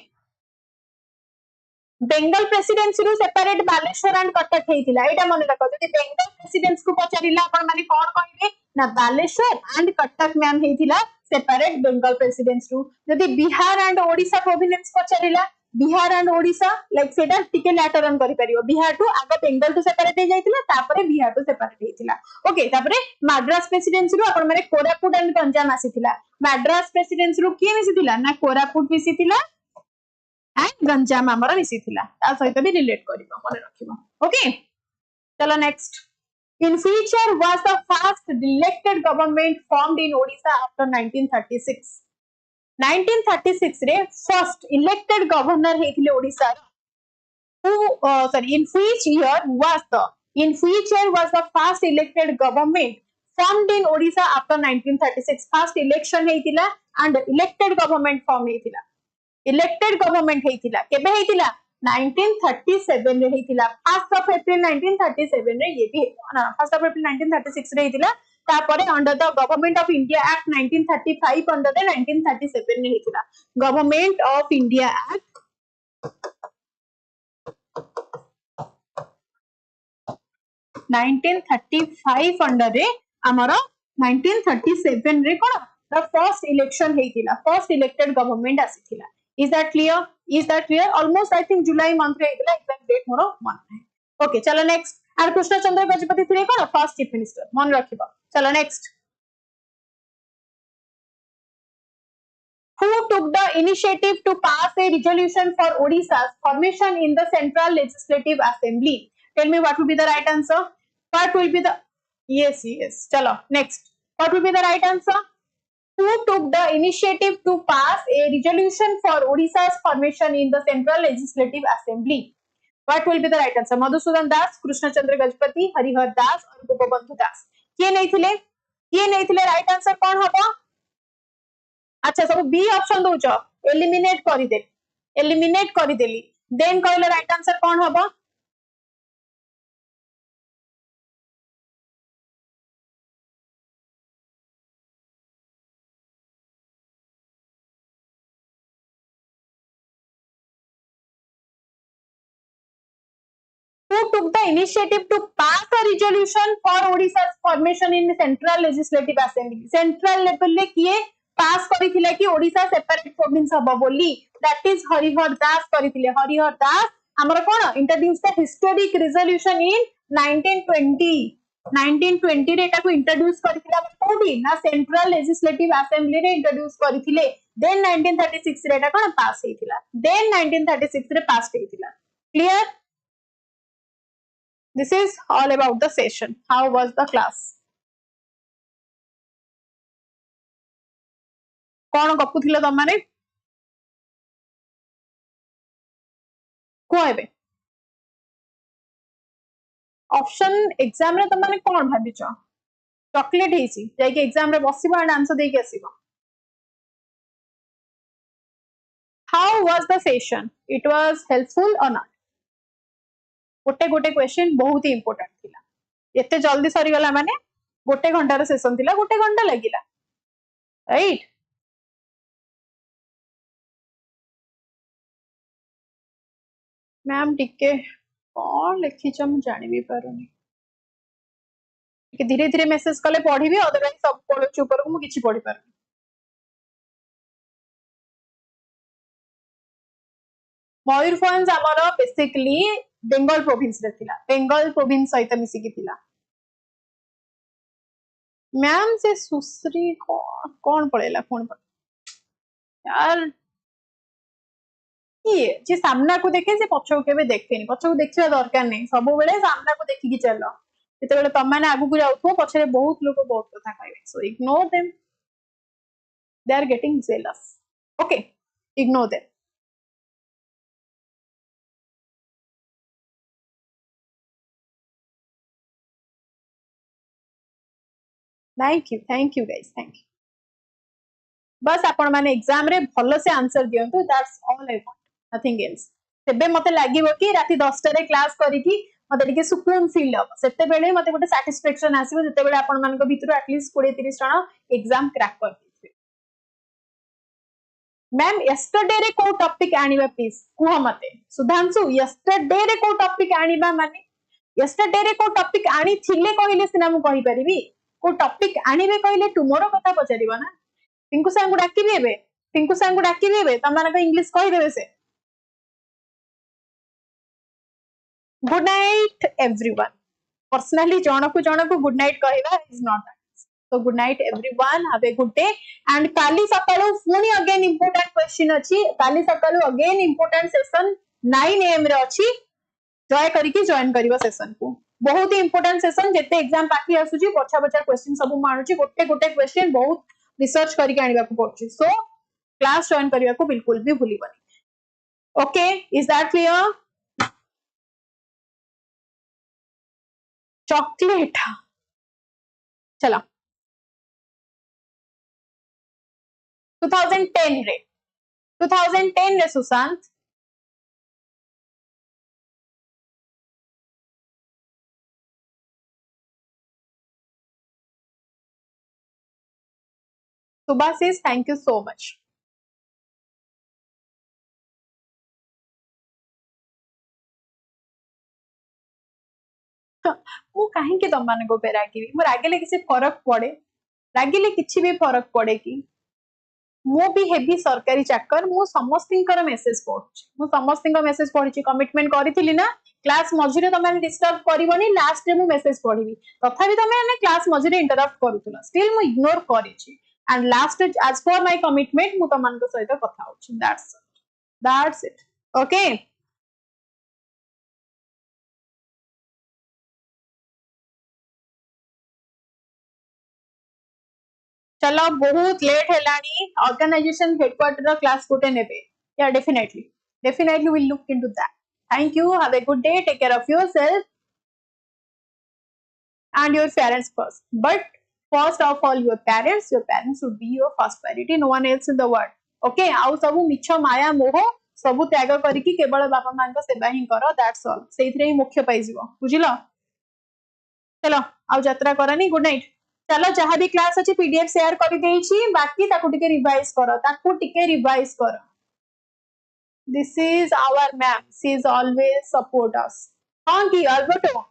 बेंगल प्रेसिडेंसी रो सेपरेट बालेश्वर एंड कटक हेतिला एटा मन रखो जदि बेंगल प्रेसिडेंस को पचारिला आपण माने कोन कहिबे ना बालेश्वर एंड कटक मैम हेतिला सेपरेट बेंगल प्रेसिडेंस रो जदि बिहार एंड ओडिशा प्रोविंस पचारिला बिहार एंड ओडिशा लाइक सेटा टिके लैटर ऑन करि परियो बिहार टू आगे बेंगल टू सेपरेट हे जाइतिला तापरे बिहार टू सेपरेट हेतिला ओके तापरे मद्रास प्रेसिडेंसी रो आपण माने कोरापुट एंड गंजाम आसीतिला मद्रास प्रेसिडेंसी रो की मिसितिला ना कोरापुट मिसितिला एंड गंजाम हमर मिसितिला ता सहित भी रिलेट करिवो मन रखिवो ओके चलो next in which year was the first elected government formed in Odisha after 1936 1936 रे फर्स्ट इलेक्टेड गवर्नर हेथिले Odisha who in which year was the first elected government formed in Odisha after 1936 first election हेतिला and elected government form हेतिला elected government हेतिला केबे हेतिला 1937 रे हेतिला 1st of April 1937 रे ये भी ना 1st of April 1936 रे हेतिला तापरे under the government of India act 1935 under the 1937 रे हेतिला government of India act 1935 under रे हमर 1937 रे कोन द फर्स्ट इलेक्शन हेतिला फर्स्ट इलेक्टेड गवर्नमेंट आसीथिला is that clear almost I think July month रे हेतिला एग्जैक्ट डेट मोर मन है ओके चलो नेक्स्ट आर कृष्णचंद्र गजपति थिले कोन फर्स्ट चीफ मिनिस्टर मन रखिबो चलो next who took the initiative to pass a resolution for Odisha's formation in the Central Legislative Assembly tell me what will be the right answer what will be the yes chalo next what will be the right answer who took the initiative to pass a resolution for Odisha's formation in the Central Legislative Assembly what will be the right answer Madhusudan Das Krishnachandra Gajpati Harihar Das और गोपबंधु दास किए नहीं थिले राइट आंसर कौन हबो अच्छा सब बी ऑप्शन दोचो एलिमिनेट करिदेली देन कहले राइट आंसर कौन हबो who took the initiative to pass a resolution for Odisha's formation in Central Legislative Assembly central level ले किए पास करिथिले कि ओडिशा सेपरेट प्रोविंस हबो बोली दैट इज हरिहर दास करिथिले हरिहर दास हमर कोन introduce the historic resolution in 1920 रे एटा को इंट्रोड्यूस करिथिला कोडी ना सेंट्रल लेजिस्लेटिव असेंबली रे इंट्रोड्यूस करिथिले देन 1936 रे एटा कोन पास हेतिला देन 1936 रे पास हेतिला clear This is all about the session. How was the class? कौन गपुथिले तम माने कोएबे ऑप्शन एग्जाम रे तम माने कोन भाबिचो चॉकलेट हेसी जाय के एग्जाम रे बसिबो एंड आंसर दे के आसीबो How was the session? It was helpful or not? गोटे क्वेश्चन बहुत ही इंपोर्टेंट थिला एते जल्दी सरी गला माने गोटे घंटा रे सेशन थिला गोटे घंटा लागिला राइट मैम टिके कौन लिखी छ हम जानि भी पारुनी धीरे धीरे मेसेज कले पढ़ी भी अदरवाइज सब पढ़ो ऊपर को मु किछि पढ़ी पारुनी मयूरभंज आमर बेसिकली बेंगल प्रोविंस रे थिला बेंगल प्रोविंस सहित मिसिकी थिला मैम से सुश्री कौन पड़ेला कौन यार किए जे सामना को देखे से पछो केबे देखेनी पछो देखिबा दरकार नहीं सब बेले सामना को देखिकी चलो जेते बेले तम माने आगु को जाउथो पछरे बहुत लोग बहुत कथा कहबे so ignore them they are getting jealous okay ignore them thank you guys thank you बस आपण माने एग्जाम रे भलो से आंसर दियंतु that's all I want nothing else तेबे मते लागिवो कि राती 10 टा रे क्लास करिकि मते टिके सुकून फील हो सेते बेले मते गोटे सैटिस्फैक्शन आसीबो जेते बेले आपण मानको भितरु एटलीस्ट 20 30 जण एग्जाम क्रैक कर दिथिबे मैम यस्टरडे रे को टॉपिक आनिबा प्लीज कुह मते सुधांशु यस्टरडे रे को टॉपिक आनिबा माने यस्टरडे रे को टॉपिक आनी थिले कहिले सिना मु कहि परिबी को टॉपिक आनिबे कहिले टुमरो कथा पचारिबो ना पिंकू सांग डाकिबे एबे पिंकू सांग डाकिबे एबे तमानक इंग्लिश कहि देबे से गुड नाइट एवरीवन पर्सनली जणको गुड नाइट कहबा is not that so good night everyone have a good day and काली सकाळो फुनी अगेन इंपोर्टेंट क्वेश्चन अछि काली सकाळो अगेन इंपोर्टेंट सेशन 9 AM रे अछि जॉय करिकि जॉइन करिवो सेशन को बहुत ही इंपोर्टेंट सेशन जेते एग्जाम पाखी आसुची पछा पछा क्वेश्चन सब मानुची गोटे गोटे क्वेश्चन बहुत रिसर्च करके आनिबा को पड़छि सो क्लास जॉइन करिया को बिल्कुल भी भूलिबनी okay is that clear chocolate चला 2010 रे Sushant Subhasis, thank you so much. मु कहीं के तम मान को पे रागिबी मु रागिले किसी फरक पड़े रागिले किछि भी फरक पड़े कि मु भी हेवी सरकारी चाकर मु समस्तिंकर मेसेज पढछि मु समस्तिंकर मेसेज पढछि कमिटमेंट करिथिली ना क्लास मझिरे तमे डिस्टर्ब करबनी लास्ट रे मु मेसेज पढिबी तथापि तमे क्लास मझिरे इंटरप्ट करूतला स्टिल मु ignore करिछि and last as for my commitment mu tamanko sahita katha hochi that's it okay चलो बहुत लेट हेलानी ऑर्गेनाइजेशन हेडक्वार्टर रा क्लास कोटे नेबे yeah definitely we'll look into that thank you have a good day take care of yourself and your parents first but first of all your parents should be your first priority no one else in the world okay आउ सबु मिछ माया मोह सबु त्याग करिकि केवल बापा मान को सेवा ही करो दैट्स ऑल सेइथरे ही मुख्य पाई जीवो बुझिलो चलो आउ यात्रा करनी गुड नाइट चलो जहां भी क्लास अछि पीडीएफ शेयर करि देइछि बाकी ताकू टिके रिवाइज करो this is our ma'am she is always support us हां की अल्बर्टो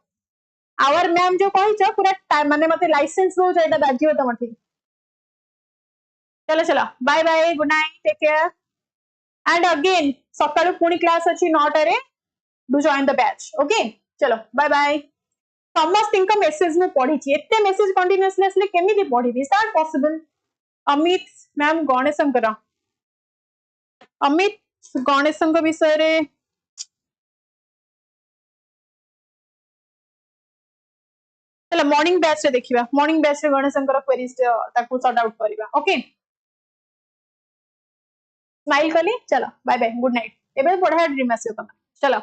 आवर मैम जो कहिछ पूरा माने मते लाइसेंस दो जेटा बाजियो तम ठीक चलो bye bye good night take care and again सकाळु पुनी क्लास अछि 9 टा रे do join the batch okay चलो बाय बाय समस्त इनका मेसेज में पढ़ी छी एते मेसेज कंटीन्यूअसली असले केमिति पढ़ीबी that possible Amit ma'am Ganeshankar Amit Ganeshankar विषय रे चलो मॉर्निंग बैच रे देखिबा मॉर्निंग बैच रे गणेशंकर क्वेरीज ताकू सॉर्ट आउट करबा ओके स्माइल कली चलो बाय बाय गुड नाइट एबे पढ़ा ड्रीम आसी तम चलो